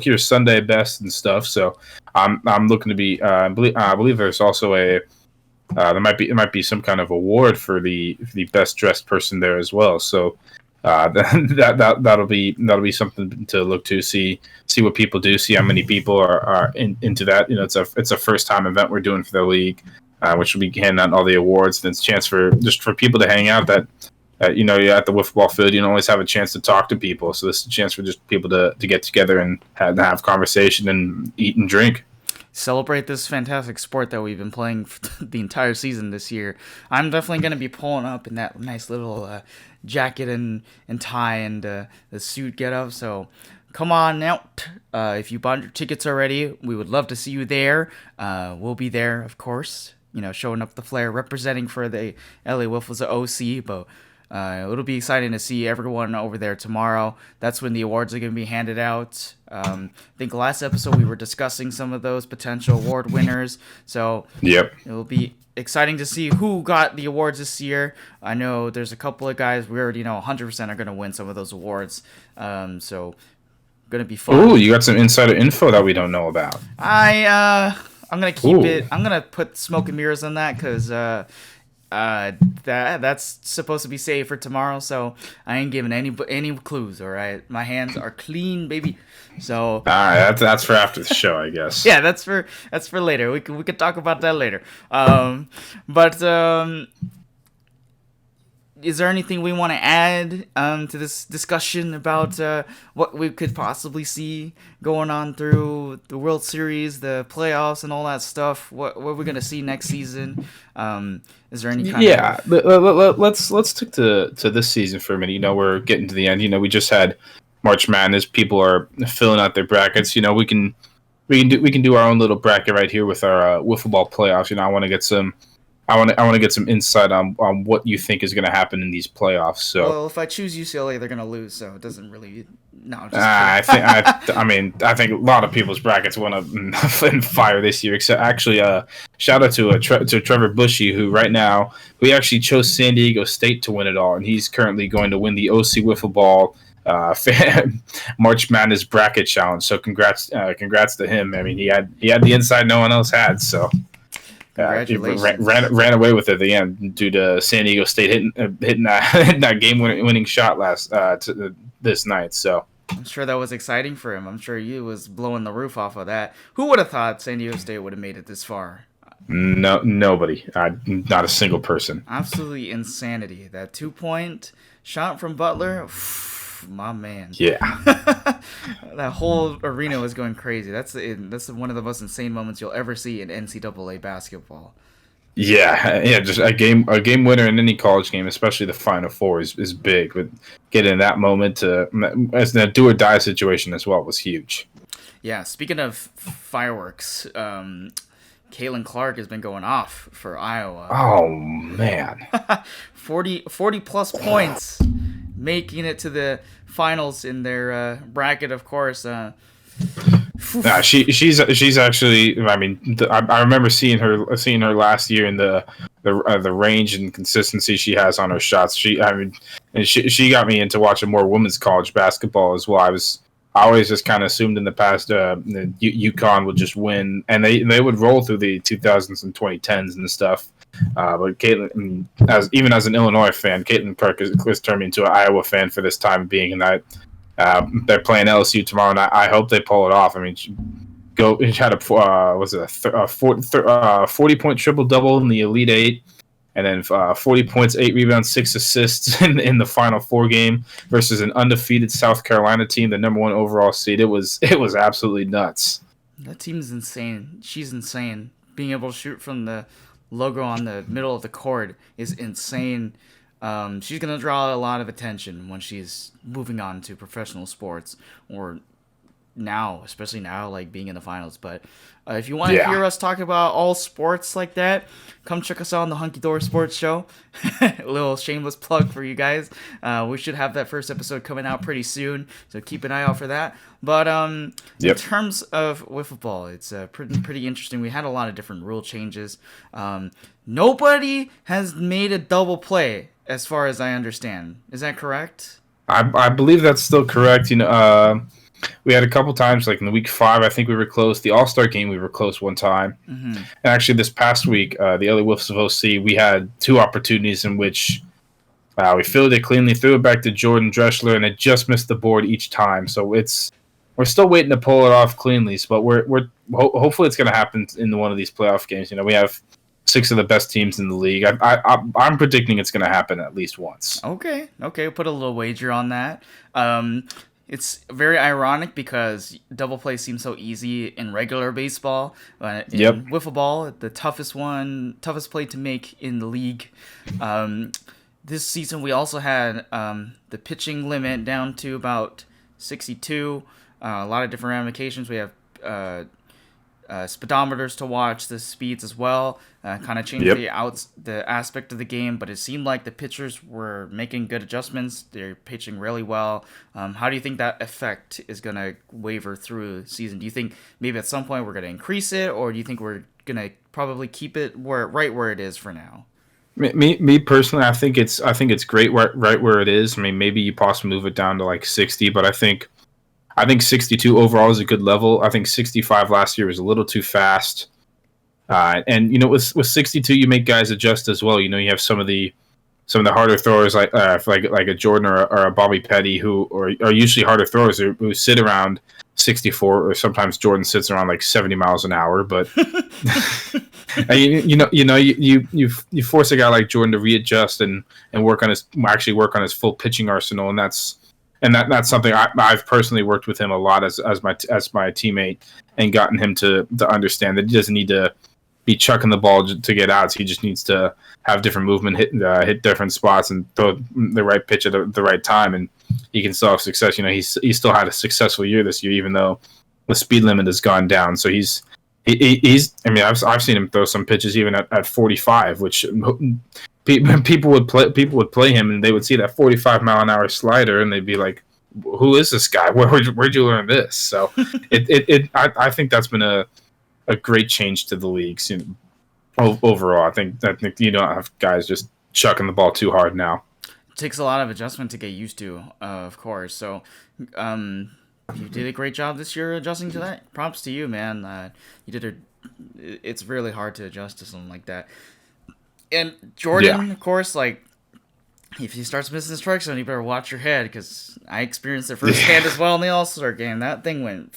your Sunday best and stuff. So I'm looking to be. I believe there's also there might be some kind of award for the best dressed person there as well. So that'll be something to look to, see what people do, see how many people are into that. It's a first time event we're doing for the league, which will be handing out all the awards. And it's a chance for people to hang out. That you're at the wiffleball field, you don't always have a chance to talk to people. So this is a chance for just people to get together and have conversation and eat and drink. Celebrate this fantastic sport that we've been playing for the entire season this year. I'm definitely going to be pulling up in that nice little jacket and tie and the suit get up. So come on out. If you bought your tickets already, we would love to see you there. We'll be there, of course, showing up the flair, representing for the LA Wiffles OC. But It'll be exciting to see everyone over there tomorrow. That's when the awards are going to be handed out. I think last episode we were discussing some of those potential award winners. So Yep. it'll be exciting to see who got the awards this year. I know there's a couple of guys we already know 100% are going to win some of those awards. So going to be fun. Ooh, you got some insider info that we don't know about. I'm going to keep Ooh. it. I'm going to put smoke and mirrors on that because that's supposed to be saved for tomorrow, so I ain't giving any clues. All right, my hands are clean, baby. So All right, that's for after the show, I guess. yeah, that's for later. We could talk about that later. Is there anything we want to add to this discussion about what we could possibly see going on through the World Series, the playoffs, and all that stuff? What we're gonna see next season? Is there any kind of... Let's stick to this season for a minute. We're getting to the end. We just had March Madness. People are filling out their brackets. We can do our own little bracket right here with our wiffle ball playoffs. I want to get some. I want to get some insight on what you think is going to happen in these playoffs. So, well, if I choose UCLA, they're going to lose, so it doesn't really. No, I think a lot of people's brackets went up in fire this year. Except actually, shout out to Trevor Bushy, who right now we actually chose San Diego State to win it all, and he's currently going to win the OC Wiffle Ball March Madness bracket challenge. So congrats to him. I mean, he had the inside no one else had. So. He ran away with it at the end due to San Diego State hitting that game-winning shot this night. So I'm sure that was exciting for him. I'm sure he was blowing the roof off of that. Who would have thought San Diego State would have made it this far? No, nobody. Not a single person. Absolutely insanity. That 2-point shot from Butler. My man. Yeah. That whole arena was going crazy. That's one of the most insane moments you'll ever see in NCAA basketball. Yeah. Just a game winner in any college game, especially the Final Four, is big. But getting that moment as a do or die situation as well was huge. Yeah. Speaking of fireworks, Caitlin Clark has been going off for Iowa. Oh man. 40 plus points. Making it to the finals in their bracket, of course. She's actually. I mean, I remember seeing her last year in the range and consistency she has on her shots. She got me into watching more women's college basketball as well. I always just kind of assumed in the past UConn would just win, and they would roll through the 2000s and 2010s and stuff. But Caitlin, even as an Illinois fan, Caitlin Clark has turned me into an Iowa fan for this time being, and they're playing LSU tomorrow, and I hope they pull it off. I mean, she had a 40-point triple double in the Elite Eight, and then 40 points, 8 rebounds, 6 assists in the Final Four game versus an undefeated South Carolina team, the number 1 overall seed. It was absolutely nuts. That team's insane. She's insane. Being able to shoot from the logo on the middle of the court is insane. She's going to draw a lot of attention when she's moving on to professional sports, or now, especially now, like being in the finals. But if you want to hear us talk about all sports like that, come check us out on the Hunky Dory Sports Show. A little shameless plug for you guys. We should have that first episode coming out pretty soon, so keep an eye out for that. But in terms of wiffle ball, it's pretty interesting. We had a lot of different rule changes. Nobody has made a double play, as far as I understand. Is that correct? I believe that's still correct. We had a couple times, like in the week 5, I think we were close. The All-Star game, we were close one time. Mm-hmm. And actually, this past week, the LA Wolves of OC, we had 2 opportunities in which we fielded it cleanly, threw it back to Jordan Dreschler, and it just missed the board each time. So we're still waiting to pull it off cleanly. But hopefully it's going to happen in one of these playoff games. We have 6 of the best teams in the league. I'm predicting it's going to happen at least once. Okay. We'll put a little wager on that. It's very ironic because double play seems so easy in regular baseball. In wiffle ball, the toughest play to make in the league. This season we also had the pitching limit down to about 62. A lot of different ramifications. We have speedometers to watch, the speeds as well. Kind of changed the aspect of the game, but it seemed like the pitchers were making good adjustments. They're pitching really well. How do you think that effect is going to waver through the season? Do you think maybe at some point we're going to increase it, or do you think we're going to probably keep it right where it is for now? Me personally, I think it's great right where it is. I mean, maybe you possibly move it down to like 60, but I think 62 overall is a good level. I think 65 last year was a little too fast. And with 62, you make guys adjust as well. You have some of the harder throwers like a Jordan or a Bobby Petty who are usually harder throwers who sit around 64, or sometimes Jordan sits around like 70 miles an hour. But you force a guy like Jordan to readjust and work on his full pitching arsenal, and that's something I've personally worked with him a lot as my teammate, and gotten him to understand that he doesn't need to be chucking the ball to get outs. He just needs to have different movement, hit different spots, and throw the right pitch at the right time, and he can still have success. He still had a successful year this year, even though the speed limit has gone down. So he's. I mean, I've seen him throw some pitches even at 45, which people would play him, and they would see that 45 mile an hour slider, and they'd be like, "Who is this guy? Where'd you learn this?" So I think that's been a great change to the leagues overall. I think you don't have guys just chucking the ball too hard now. It takes a lot of adjustment to get used to, of course. So, you did a great job this year adjusting to that. Props to you, man. It's really hard to adjust to something like that. And Jordan, of course, like, if he starts missing the strike zone, you better watch your head, because I experienced it firsthand as well in the All-Star game. That thing went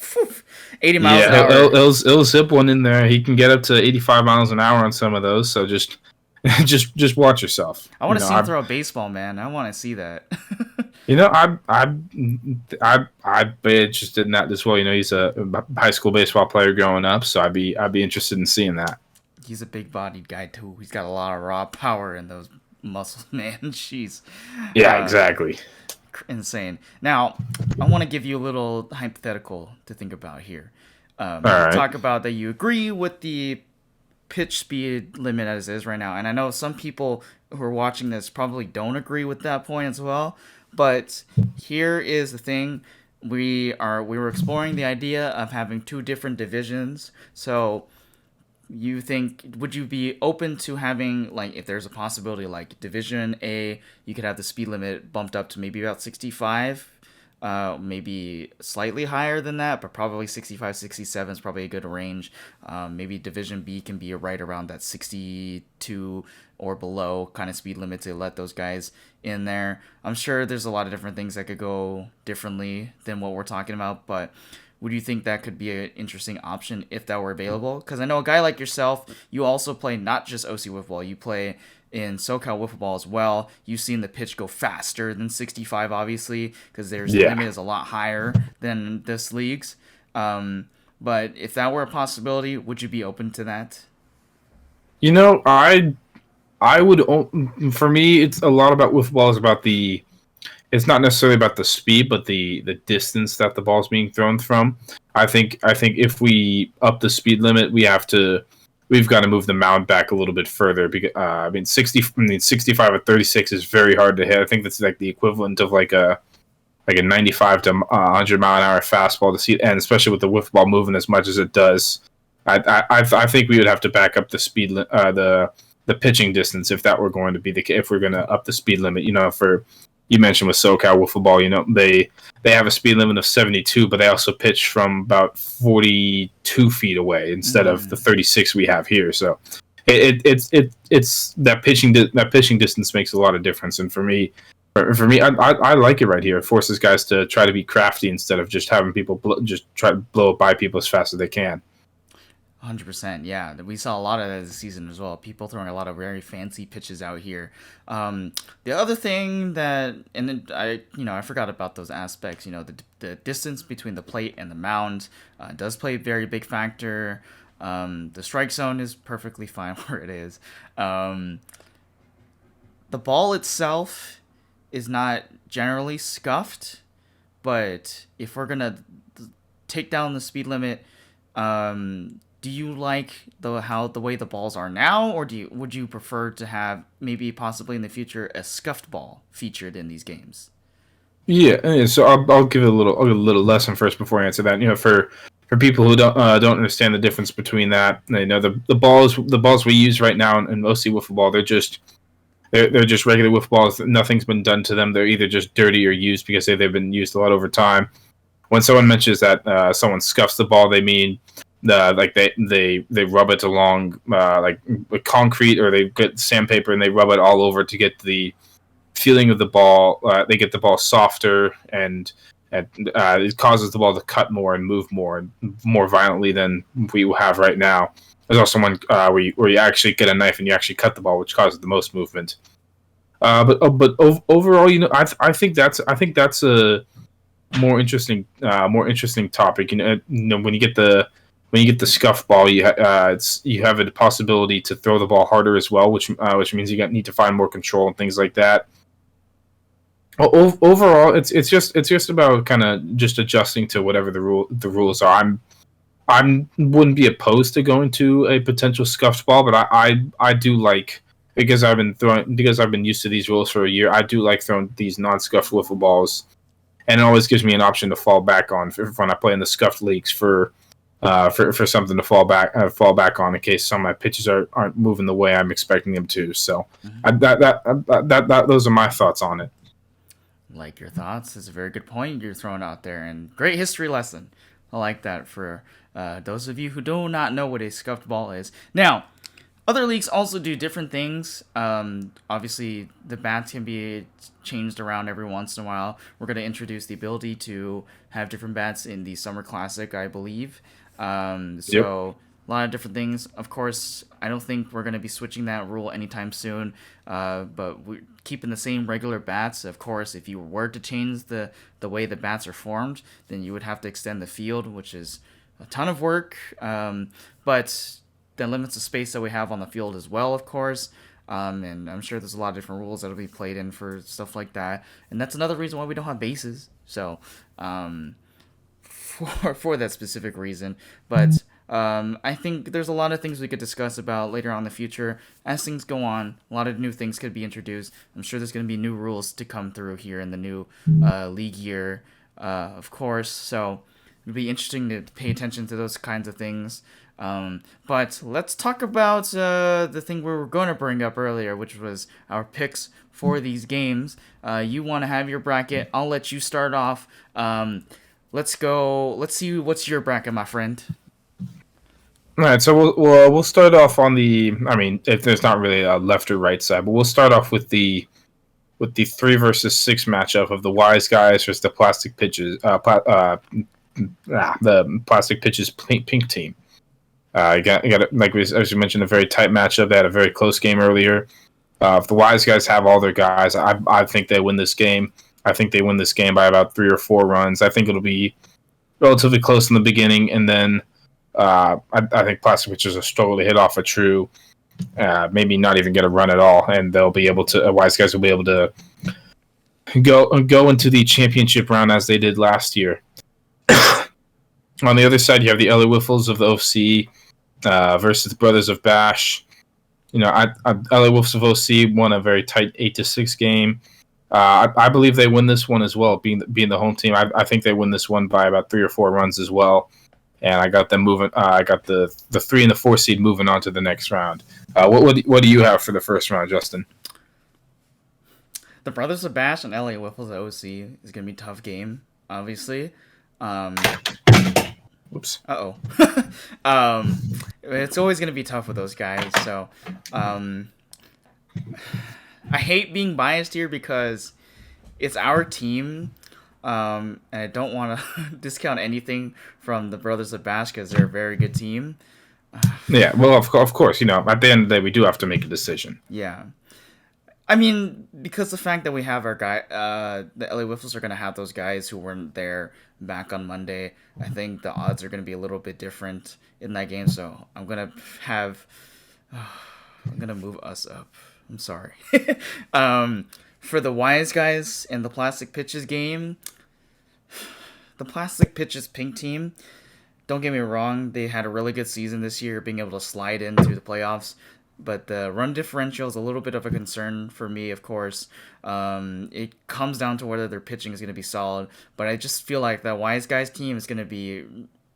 80 miles an hour. It'll zip one in there. He can get up to 85 miles an hour on some of those, so just watch yourself. I want to see him throw a baseball, man. I want to see that. I'd be interested in that as well. He's a high school baseball player growing up, so I'd be interested in seeing that. He's a big-bodied guy too. He's got a lot of raw power in those muscles, man. Jeez. Yeah, exactly. Insane. Now, I want to give you a little hypothetical to think about here. All right. Talk about that you agree with the pitch speed limit as is right now, and I know some people who are watching this probably don't agree with that point as well. But here is the thing: we were exploring the idea of having two different divisions. So, would you be open to having, like, if there's a possibility, like Division A, you could have the speed limit bumped up to maybe about 65, maybe slightly higher than that, but probably 65, 67 is probably a good range. Maybe Division B can be right around that 62 or below kind of speed limit to let those guys in there. I'm sure there's a lot of different things that could go differently than what we're talking about, but would you think that could be an interesting option if that were available? Because I know a guy like yourself, you also play not just OC wiffleball, you play in SoCal wiffleball as well. You've seen the pitch go faster than 65, obviously, because the limit is a lot higher than this league's. But if that were a possibility, would you be open to that? I would. For me, it's a lot about wiffleball. It's not necessarily about the speed, but the distance that the ball's being thrown from. I think if we up the speed limit, we've got to move the mound back a little bit further. Because 65 at 36 is very hard to hit. I think that's like the equivalent of like a 95 to 100 mile an hour fastball to see it, and especially with the wiffle ball moving as much as it does. I think we would have to back up the speed the pitching distance if that were going to be if we're going to up the speed limit. You mentioned with SoCal wiffle ball, they have a speed limit of 72, but they also pitch from about 42 feet away instead of the 36 we have here. So it's that pitching distance makes a lot of difference. And for me, I like it right here. It forces guys to try to be crafty instead of just having people just try to blow by people as fast as they can. 100%, yeah. We saw a lot of that this season as well. People throwing a lot of very fancy pitches out here. The other thing that, and then I forgot about those aspects. The distance between the plate and the mound does play a very big factor. The strike zone is perfectly fine where it is. The ball itself is not generally scuffed, but if we're gonna take down the speed limit, Do you like the way the balls are now, or would you prefer to have maybe possibly in the future a scuffed ball featured in these games? Yeah, so I'll give it I'll give a little lesson first before I answer that. For people who don't understand the difference between that, the balls we use right now in OC wiffle ball, they're just regular wiffle balls. Nothing's been done to them. They're either just dirty or used because they've been used a lot over time. When someone mentions that someone scuffs the ball, they mean like they rub it along like with concrete, or they get sandpaper and they rub it all over to get the feeling of the ball. They get the ball softer, and it causes the ball to cut more and move more violently than we have right now. There's also one where you actually get a knife and you actually cut the ball, which causes the most movement. Overall, I think that's a more interesting topic. When you get the scuff ball, you have a possibility to throw the ball harder as well, which means need to find more control and things like that. Overall, it's just about kind of just adjusting to whatever the rules are. I wouldn't be opposed to going to a potential scuffed ball, but I do like, because I've been used to these rules for a year. I do like throwing these non-scuffed wiffle balls, and it always gives me an option to fall back on when I play in the scuffed leagues for something to fall back on in case some of my pitches aren't moving the way I'm expecting them to. So those are my thoughts on it. Like your thoughts is a very good point you're throwing out there, and great history lesson. I like that for those of you who do not know what a scuffed ball is. Now, other leagues also do different things. Obviously, the bats can be changed around every once in a while. We're going to introduce the ability to have different bats in the Summer Classic, I believe. So a lot of different things. Of course, I don't think we're going to be switching that rule anytime soon. But we're keeping the same regular bats. Of course, if you were to change the way the bats are formed, then you would have to extend the field, which is a ton of work. But that limits the space that we have on the field as well, of course. And I'm sure there's a lot of different rules that'll be played in for stuff like that. And that's another reason why we don't have bases. So, for that specific reason. But I think there's a lot of things we could discuss about later on in the future. As things go on, a lot of new things could be introduced. I'm sure there's going to be new rules to come through here in the new league year, of course. So it'll be interesting to pay attention to those kinds of things. But let's talk about the thing we were going to bring up earlier, which was our picks for these games. You want to have your bracket. I'll let you start off. Let's go. Let's see what's your bracket, my friend. All right, so we'll start off on the. I mean, if there's not really a left or right side, but we'll start off with the 3 versus 6 matchup of the wise guys versus the plastic pitches. The plastic pitches pink team. Got like as you mentioned, a very tight matchup. They had a very close game earlier. If the wise guys have all their guys, I think they win this game. I think they win this game by about 3 or 4 runs. I think it'll be relatively close in the beginning, and then I think plastic pitchers will struggle to hit off a true, maybe not even get a run at all, and they'll be able to. Wise guys will be able to go into the championship round as they did last year. On the other side, you have the LA Wiffles of the OC versus the Brothers of Bash. LA Wiffles of OC won a very tight 8-6 game. I believe they win this one as well, being the home team. I think they win this one by about 3 or 4 runs as well. And I got them moving. I got the 3 and the 4 seed moving on to the next round. What do you have for the first round, Justin? The Brothers of Bash and LA Wiffles OC is gonna be a tough game, obviously. Oops. It's always gonna be tough with those guys. So, I hate being biased here because it's our team, and I don't want to discount anything from the Brothers of Bash because they're a very good team. Yeah, well, of course, at the end of the day, we do have to make a decision. Yeah. I mean, because the fact that we have our guy, the LA Wiffles are going to have those guys who weren't there back on Monday. I think the odds are going to be a little bit different in that game. So I'm going to move us up. I'm sorry. For the wise guys in the plastic pitches game, the plastic pitches pink team don't get me wrong, they had a really good season this year, being able to slide into the playoffs. But the run differential is a little bit of a concern for me, of course. It comes down to whether their pitching is going to be solid. But I just feel like that Wise Guys team is going to be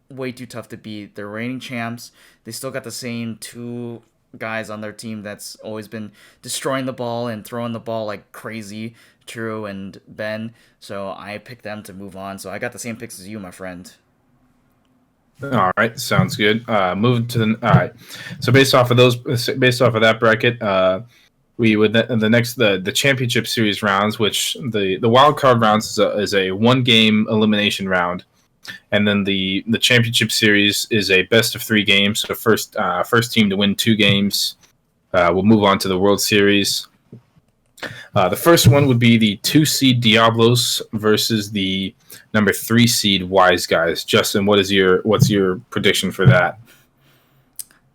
way too tough to beat. They're reigning champs. They still got the same two guys on their team that's always been destroying the ball and throwing the ball like crazy, True and Ben. So I picked them to move on. So I got the same picks as you, my friend. All right, sounds good. Moving to the all right. So based off of that bracket, we would the championship series rounds, which the wild card rounds is a 1-game elimination round, and then the championship series is a best of 3 games. So first team to win 2 games will move on to the World Series. The first one would be the 2 seed Diablos versus the number 3 seed Wise Guys. Justin, what's your prediction for that?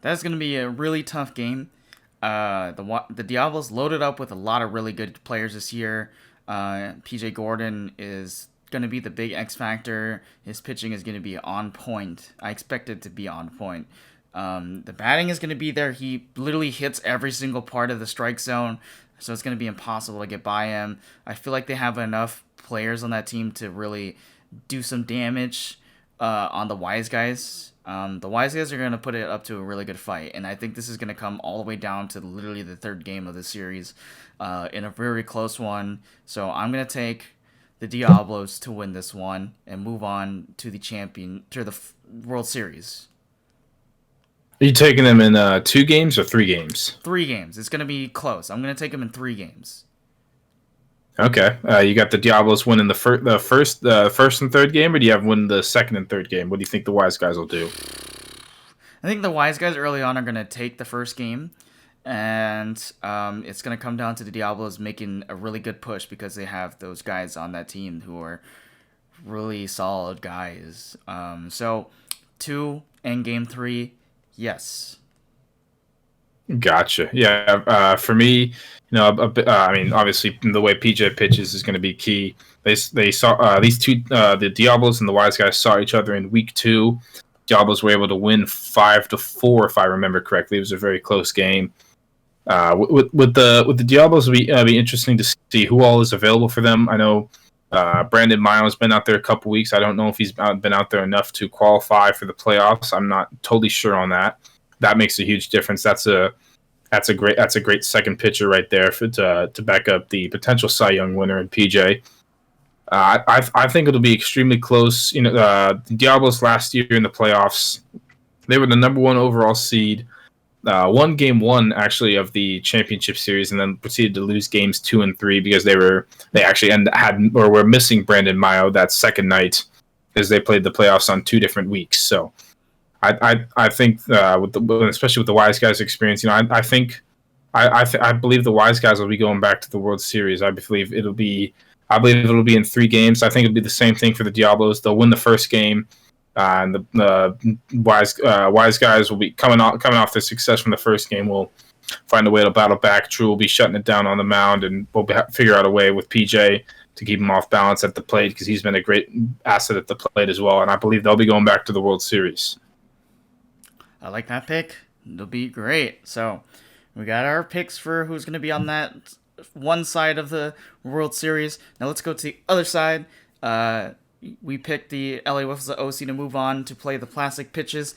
That's going to be a really tough game. The Diablos loaded up with a lot of really good players this year. PJ Gordon is going to be the big X factor. His pitching is going to be on point. I expect it to be on point. The batting is going to be there. He literally hits every single part of the strike zone, so it's going to be impossible to get by him. I feel like they have enough players on that team to really do some damage on the Wise Guys. The Wise Guys are going to put it up to a really good fight, and I think this is going to come all the way down to literally the 3rd game of the series in a very close one. So I'm going to take the Diablos to win this one and move on to the World Series. Are you taking them in 2 games or 3 games? 3 games. It's going to be close. I'm going to take them in 3 games. Okay. You got the Diablos winning the first and 3rd game, or do you have win the 2nd and 3rd game? What do you think the Wise Guys will do? I think the Wise Guys early on are going to take the first game, and it's going to come down to the Diablos making a really good push because they have those guys on that team who are really solid guys. So 2 and game 3. Yes. Gotcha. Yeah. For me, I mean, obviously, the way PJ pitches is going to be key. They saw these two, the Diablos and the Wise Guys saw each other in week 2. Diablos were able to win 5-4, if I remember correctly. It was a very close game. With the Diablos, it'll be interesting to see who all is available for them. I know Brandon Miles been out there a couple weeks. I don't know if he's been out there enough to qualify for the playoffs. I'm not totally sure on that. That makes a huge difference. That's a great second pitcher right there to back up the potential Cy Young winner in PJ. I think it'll be extremely close. The Diablos last year in the playoffs, they were the number 1 overall seed. Won game 1 actually of the championship series, and then proceeded to lose games 2 and 3 because they actually were missing Brandon Mayo that second night as they played the playoffs on 2 different weeks. So I think especially with the Wise Guys experience, I believe the Wise Guys will be going back to the World Series. I believe it'll be in 3 games. I think it'll be the same thing for the Diablos. They'll win the first game. And the Wise Guys will be coming off their success from the first game. Will find a way to battle back. True will be shutting it down on the mound, and we'll figure out a way with PJ to keep him off balance at the plate because he's been a great asset at the plate as well. And I believe they'll be going back to the World Series. I like that pick. It'll be great. So we got our picks for who's going to be on that one side of the World Series. Now let's go to the other side. We picked the LA Wiffles of OC to move on to play the plastic pitches.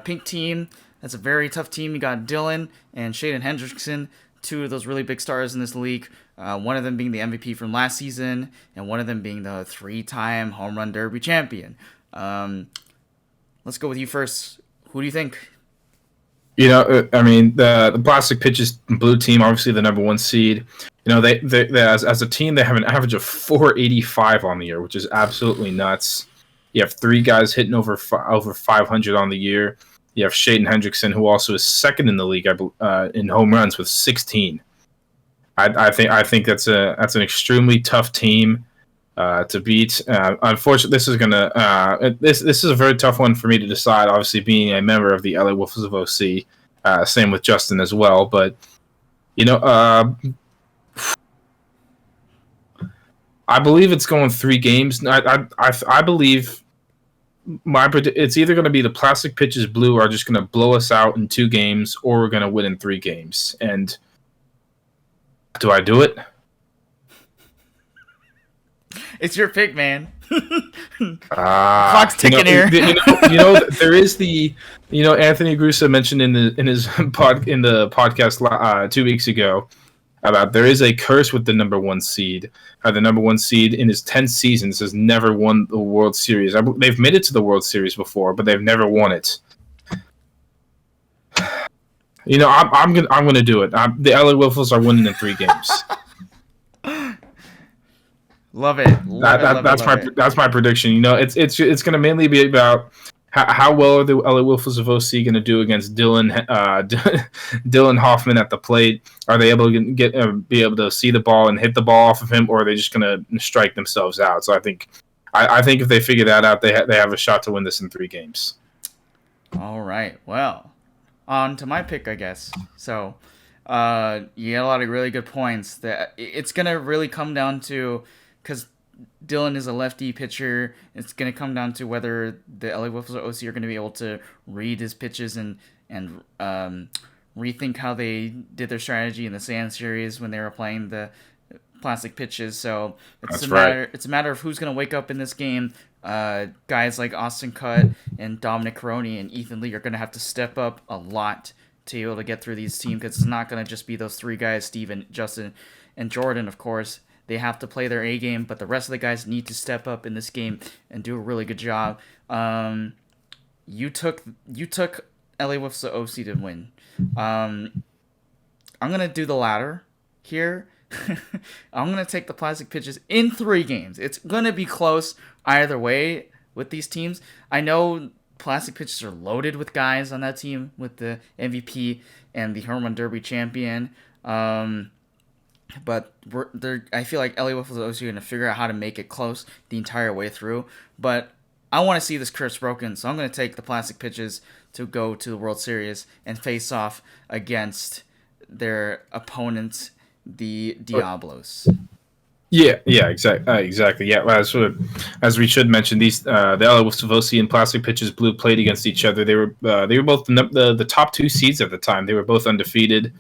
Pink team, that's a very tough team. You got Dylan and Hayden Hendrickson, 2 of those really big stars in this league. One of them being the MVP from last season, and one of them being the 3-time home run derby champion. Let's go with you first. Who do you think? I mean, the plastic pitches blue team, obviously the number 1 seed. They as a team, they have an average of 485 on the year, which is absolutely nuts. You have 3 guys hitting over 500 on the year. You have Hayden Hendrickson, who also is 2nd in the league in home runs with 16. I think that's an extremely tough team to beat. Unfortunately, this is a very tough one for me to decide. Obviously, being a member of the LA Wiffles of OC, same with Justin as well. But I believe it's going 3 games. I believe It's either going to be the plastic pitches blue are just going to blow us out in 2 games, or we're going to win in 3 games. And do I do it? It's your pick, man. Clock's ticking here. There is the, Anthony Grusa mentioned in the podcast 2 weeks ago about there is a curse with the number 1 seed. The number 1 seed in his 10 seasons has never won the World Series. They've made it to the World Series before, but they've never won it. I'm gonna do it. The LA Wiffles are winning in 3 games. Love it. That's my prediction. It's going to mainly be about how well are the LA Wiffles of OC going to do against Dylan Hoffman at the plate? Are they able to be able to see the ball and hit the ball off of him, or are they just going to strike themselves out? So I think if they figure that out, they have a shot to win this in 3 games. All right. Well, on to my pick, I guess. So, you got a lot of really good points. That it's going to really come down to, because Dylan is a lefty pitcher, it's going to come down to whether the LA Wiffles or OC are going to be able to read his pitches and rethink how they did their strategy in the Sand Series when they were playing the plastic pitches. So it's a matter of who's going to wake up in this game. Guys like Austin Cutt and Dominic Caroni and Ethan Lee are going to have to step up a lot to be able to get through these teams, because it's not going to just be those 3 guys, Steven, Justin, and Jordan, of course. They have to play their A game, but the rest of the guys need to step up in this game and do a really good job. You took LA Wiffles to OC to win. I'm gonna do the latter here. I'm gonna take the plastic pitches in 3 games. It's gonna be close either way with these teams. I know plastic pitches are loaded with guys on that team, with the MVP and the Home Run Derby champion. But I feel like LA Wiffles and OC are going to figure out how to make it close the entire way through. But I want to see this curse broken, so I'm going to take the plastic pitches to go to the World Series and face off against their opponents, the Diablos. Yeah, exactly. Yeah, as we should mention, these the LA Wiffles of OC and plastic pitches blue played against each other. They were both the top 2 seeds at the time. They were both undefeated.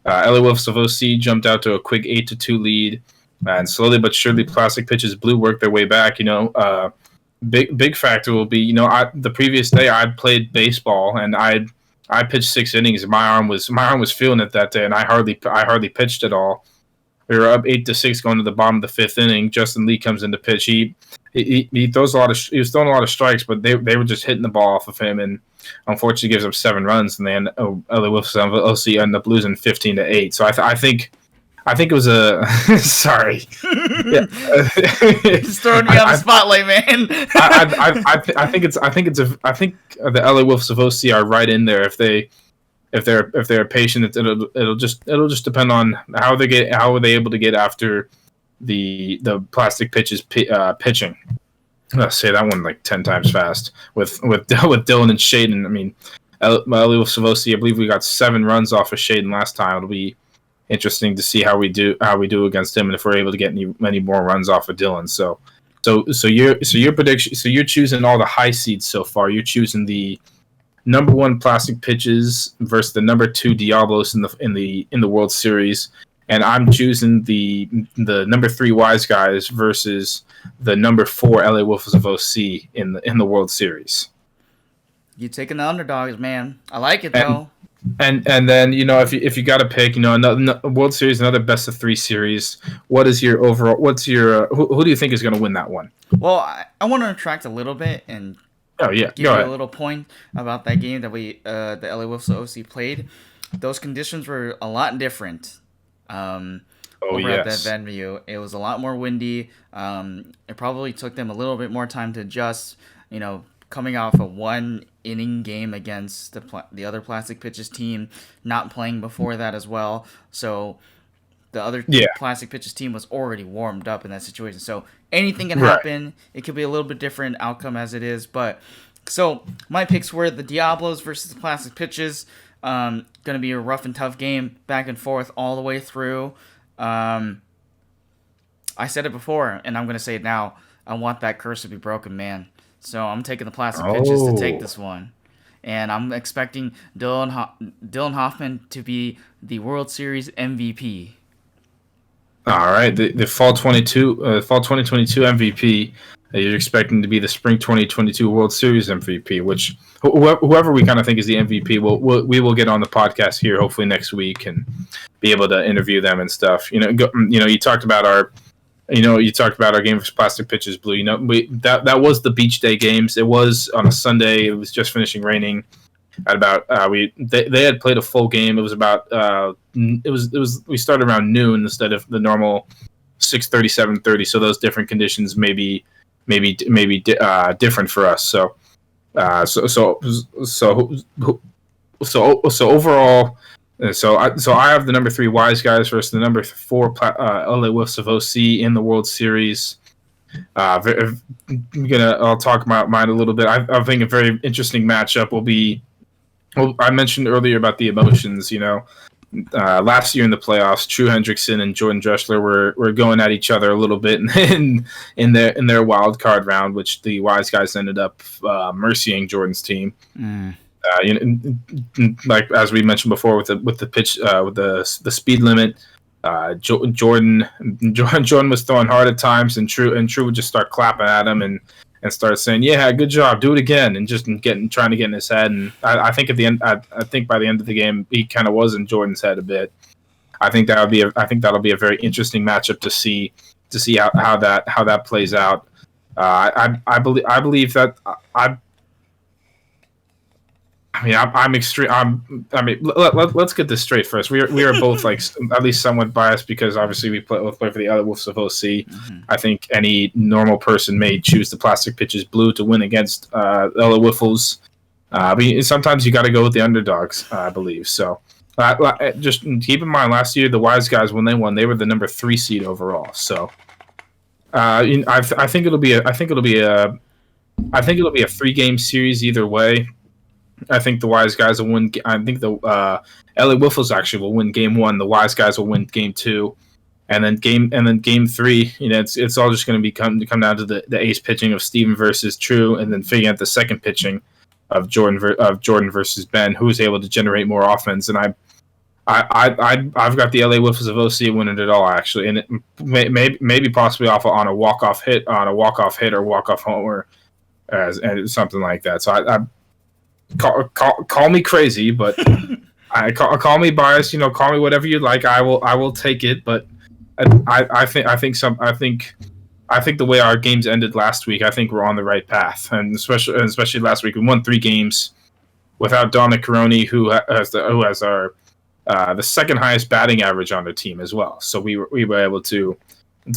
LA Wiffles of OC jumped out to a quick 8-2 lead, and slowly but surely, plastic pitches blue worked their way back. Big factor will be, the previous day I played baseball and I pitched 6 innings. My arm was feeling it that day, and I hardly pitched at all. We were up 8-6 going to the bottom of the 5th inning. Justin Lee comes in to pitch. He throws he was throwing a lot of strikes, but they were just hitting the ball off of him, and unfortunately gives up 7 runs, and then LA Wiffles of OC end up losing 15-8. So I think it was a sorry. Just throwing me on the spotlight, man. I think the LA Wiffles of OC are right in there if they're patient. It'll just depend on how are they able to get after the plastic pitches pitching. I'll say that one like 10 times fast with Dylan and Shaden. I mean, LA Wiffles of OC, I believe we got 7 runs off of Shaden last time. It'll be interesting to see how we do against him, and if we're able to get many more runs off of Dylan. So your prediction. So you're choosing all the high seeds so far. You're choosing the number 1 plastic pitches versus the number 2 Diablos in the World Series, and I'm choosing the number 3 Wise Guys versus the number 4 LA Wiffles of OC in the World Series. You taking the underdogs, man. I like it though. And then if you got to pick, another World Series, another best of 3 series. What is your overall? What's your who do you think is going to win that one? Well, I want to retract a little bit and give you a little point about that game that the LA Wiffles of OC played. Those conditions were a lot different. At that venue, it was a lot more windy. It probably took them a little bit more time to adjust. Coming off a 1-inning game against the other plastic pitches team, not playing before that as well. So the other plastic pitches team was already warmed up in that situation. So anything can happen. It could be a little bit different outcome as it is. But so my picks were the Diablos versus the plastic pitches. Going to be a rough and tough game, back and forth all the way through. I said it before, and I'm going to say it now. I want that curse to be broken, man. So I'm taking the plastic pitches to take Oh. this one. And I'm expecting Dylan Hoffman to be the World Series MVP. All right, the fall 2022 MVP. You're expecting to be the spring 2022 World Series MVP, which whoever we kind of think is the MVP, we will get on the podcast here hopefully next week and be able to interview them and stuff. You talked about our game of plastic pitches blue. That was the beach day games. It was on a Sunday. It was just finishing raining. At about they had played a full game. It was about we started around noon instead of the normal 6:30, 7:30. So those different conditions maybe different for us. So overall. So I have the number 3 Wise Guys versus the number 4 LA Wolves of OC in the World Series. I'll talk about mine a little bit. I think a very interesting matchup will be. Well, I mentioned earlier about the emotions. Last year in the playoffs, True Hendrickson and Jordan Dressler were going at each other a little bit in their wild card round, which the Wise Guys ended up mercying Jordan's team. Like as we mentioned before, with the pitch, with the speed limit, Jordan was throwing hard at times, and True would just start clapping at him and start saying, "Yeah, good job, do it again," and just trying to get in his head. And I think at the end, I think by the end of the game, he kind of was in Jordan's head a bit. I think that'll be a very interesting matchup to see how that plays out. I believe that I'm extreme. Let's get this straight first. We are both like at least somewhat biased because obviously we play for the other Wolves of OC. Mm-hmm. I think any normal person may choose the plastic pitches blue to win against LA Wiffles. But sometimes you got to go with the underdogs, I believe. So just keep in mind, last year the Wise Guys, when they won, they were the number 3 seed overall. So I think it'll be a 3-game series either way. I think the Wise Guys will win. I think the LA Wiffles actually will win game 1. The Wise Guys will win game 2, and then game 3. It's all just going to come down to the ace pitching of Steven versus True, and then figuring out the second pitching of Jordan versus Ben, who is able to generate more offense. And I've got the LA Wiffles of OC winning it all actually, and it maybe possibly on a walk-off hit or walk-off homer, and something like that. So I call me crazy, but call me biased. Call me whatever you like. I will take it. But I think the way our games ended last week, I think we're on the right path. And especially last week, we won 3 games without Dominic Caroni, who has our the second highest batting average on their team as well. So we were able to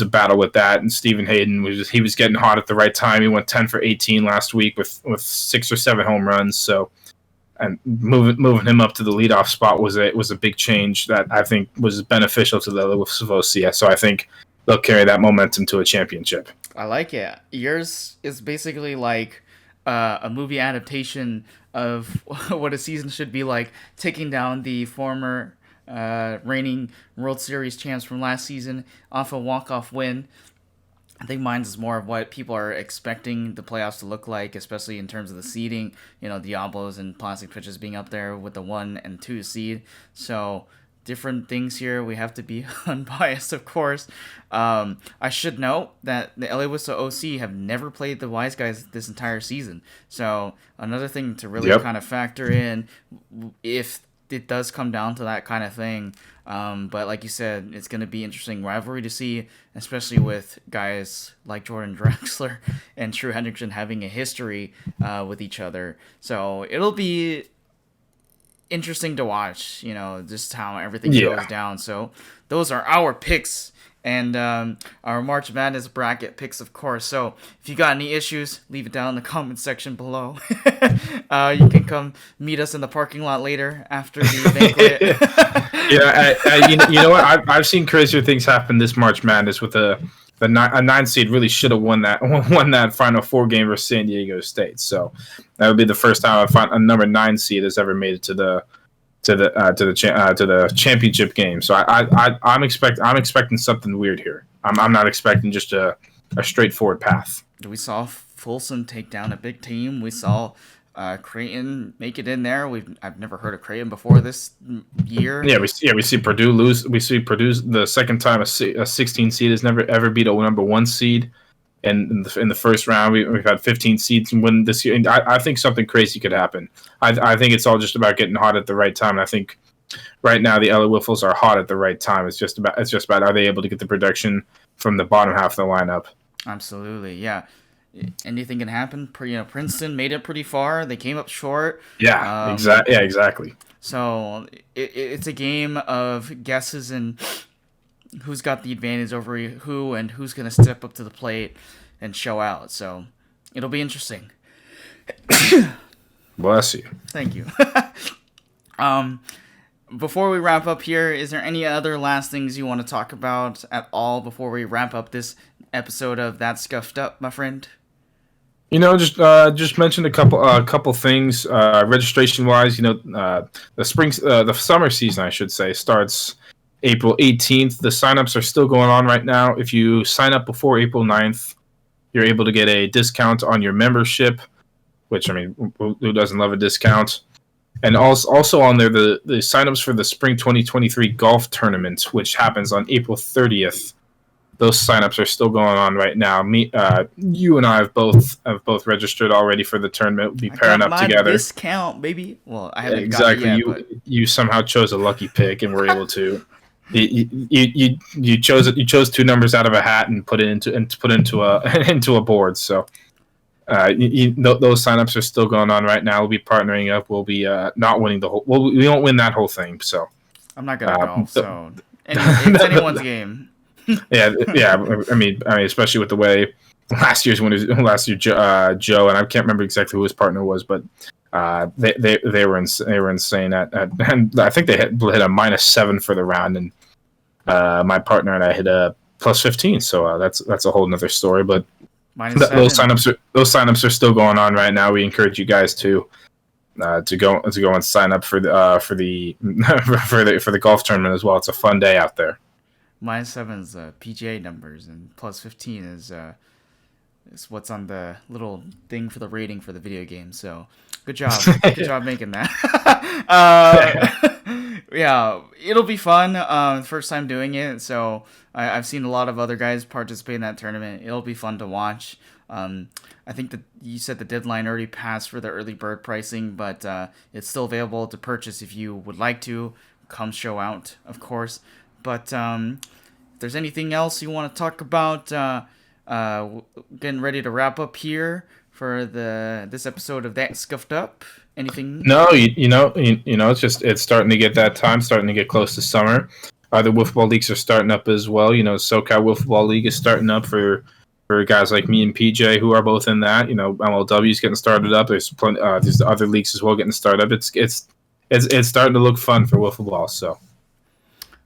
battle with that. And Stephen Hayden he was getting hot at the right time. He went 10 for 18 last week with 6 or 7 home runs. So, and moving him up to the leadoff spot was a big change that I think was beneficial to the Wolves of OC. So I think they'll carry that momentum to a championship. I like it. Yours is basically like a movie adaptation of what a season should be like, taking down the former reigning World Series champs from last season off a walk-off win. I think mine is more of what people are expecting the playoffs to look like, especially in terms of the seeding. Diablos and plastic pitches being up there with the 1 and 2 seed. So different things here. We have to be unbiased, of course. I should note that the LA Wolves of OC have never played the Wise Guys this entire season. So another thing to really kind of factor in if it does come down to that kind of thing. But like you said, it's going to be interesting rivalry to see, especially with guys like Jordan Drexler and True Hendrickson having a history with each other. So it'll be interesting to watch, just how everything goes down. So those are our picks and our March Madness bracket picks, of course. So if you got any issues, leave it down in the comment section below. You can come meet us in the parking lot later after the banquet. You know what? I've seen crazier things happen this March Madness with a 9 seed really should have won that Final 4 game versus San Diego State. So that would be the first time a number 9 seed has ever made it to the championship game. So I'm expecting something weird here. I'm not expecting just a straightforward path. Do we saw Folsom take down a big team. We saw Creighton make it in there. I've never heard of Creighton before this year. Yeah, we see Purdue lose. We see Purdue the second time a 16 seed has never ever beat a number 1 seed. And in the first round, we've had 15 seeds and win this year. And I think something crazy could happen. I think it's all just about getting hot at the right time. And I think right now the LA Wiffles are hot at the right time. It's just about are they able to get the production from the bottom half of the lineup? Absolutely, yeah. Anything can happen. Princeton made it pretty far. They came up short. Yeah, exactly. Yeah, exactly. So it's a game of guesses and who's got the advantage over who and who's going to step up to the plate and show out. So it'll be interesting. Bless you. Thank you. Before we wrap up here, is there any other last things you want to talk about at all before we wrap up this episode of That Scuffed Up, my friend? Just mention a couple things. Registration wise, the summer season, I should say, starts April 18th. The signups are still going on right now. If you sign up before April 9th, you're able to get a discount on your membership, which, I mean, who doesn't love a discount? And also on there, the signups for the Spring 2023 golf tournament, which happens on April 30th. Those signups are still going on right now. You and I have both registered already for the tournament. We'll be pairing up together. Discount, baby. Well, I haven't exactly. Got it yet, You somehow chose a lucky pick, and were able to. You chose 2 numbers out of a hat and put it into a board. So those signups are still going on right now. We'll be partnering up. We'll be not winning the whole. Well, we won't win that whole thing. So I'm not gonna golf. So it's anyone's game. Yeah. I mean, especially with the way last year Joe, and I can't remember exactly who his partner was, but they were insane and I think they hit a -7 for the round, and my partner and I hit a +15. So that's a whole nother story. But those signups are still going on right now. We encourage you guys to go and sign up for the for the golf tournament as well. It's a fun day out there. -7 is PGA numbers, and +15 is what's on the little thing for the rating for the video game. So good job. Good job making that. Yeah, it'll be fun. First time doing it, so I've seen a lot of other guys participate in that tournament. It'll be fun to watch. I think that you said the deadline already passed for the early bird pricing, but it's still available to purchase if you would like to. Come show out, of course. But if there's anything else you want to talk about, getting ready to wrap up here for this episode of That Scuffed Up. Anything? No, it's starting to get that time, starting to get close to summer. Other wiffleball leagues are starting up as well. SoCal Wiffleball League is starting up for guys like me and PJ, who are both in that. MLW is getting started up. There's other leagues as well getting started up. It's starting to look fun for wiffleball. So.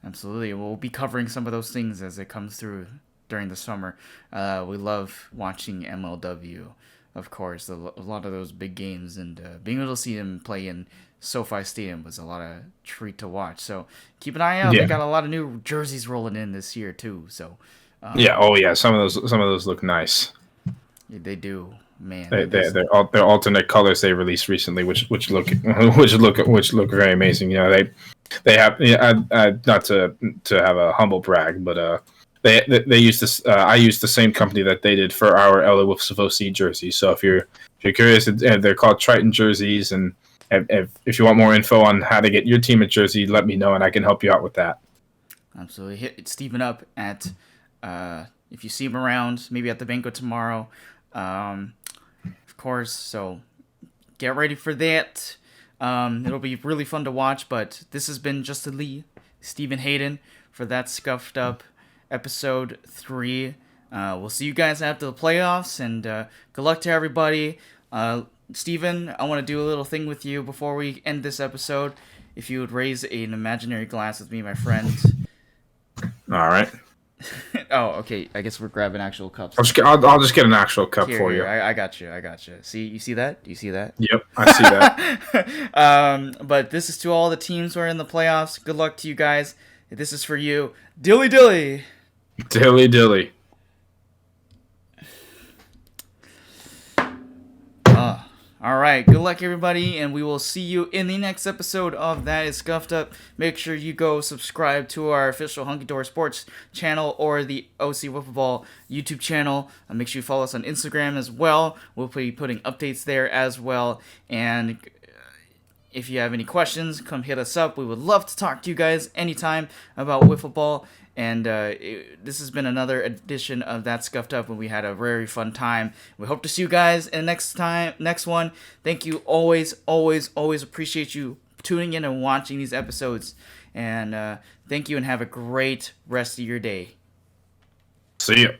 Absolutely. We'll be covering some of those things as it comes through during the summer. We love watching MLW, of course, a lot of those big games, and being able to see them play in SoFi Stadium was a lot of treat to watch. So keep an eye out. Yeah. They got a lot of new jerseys rolling in this year too. So some of those look nice. Yeah, they do, man. They're alternate colors they released recently, which look very amazing. They have not to have a humble brag, but they use this. I used the same company that they did for our LA Wolves of OC jerseys. So if you're curious, they're called Triton jerseys, and if you want more info on how to get your team a jersey, let me know and I can help you out with that. Absolutely, hit Steven up at if you see him around, maybe at the banquet tomorrow, of course. So get ready for that. It'll be really fun to watch, but this has been Justin Lee, Stephen Hayden for That Scuffed Up episode 3. We'll see you guys after the playoffs, and good luck to everybody. Stephen, I want to do a little thing with you before we end this episode. If you would raise an imaginary glass with me, my friend. All right. Oh, okay. I guess we're grabbing actual cups. I'll just get an actual cup for you. I got you. See, you see that? Do you see that? Yep, I see that. But this is to all the teams who are in the playoffs. Good luck to you guys. This is for you. Dilly dilly. Dilly dilly. All right, good luck, everybody, and we will see you in the next episode of That Is Scuffed Up. Make sure you go subscribe to our official Hunky Dory Sports channel or the OC Wiffleball YouTube channel. Make sure you follow us on Instagram as well. We'll be putting updates there as well. And if you have any questions, come hit us up. We would love to talk to you guys anytime about wiffleball. And this has been another edition of That Scuffed Up, and we had a very fun time. We hope to see you guys in the next one. Thank you. Always appreciate you tuning in and watching these episodes. And thank you, and have a great rest of your day. See ya.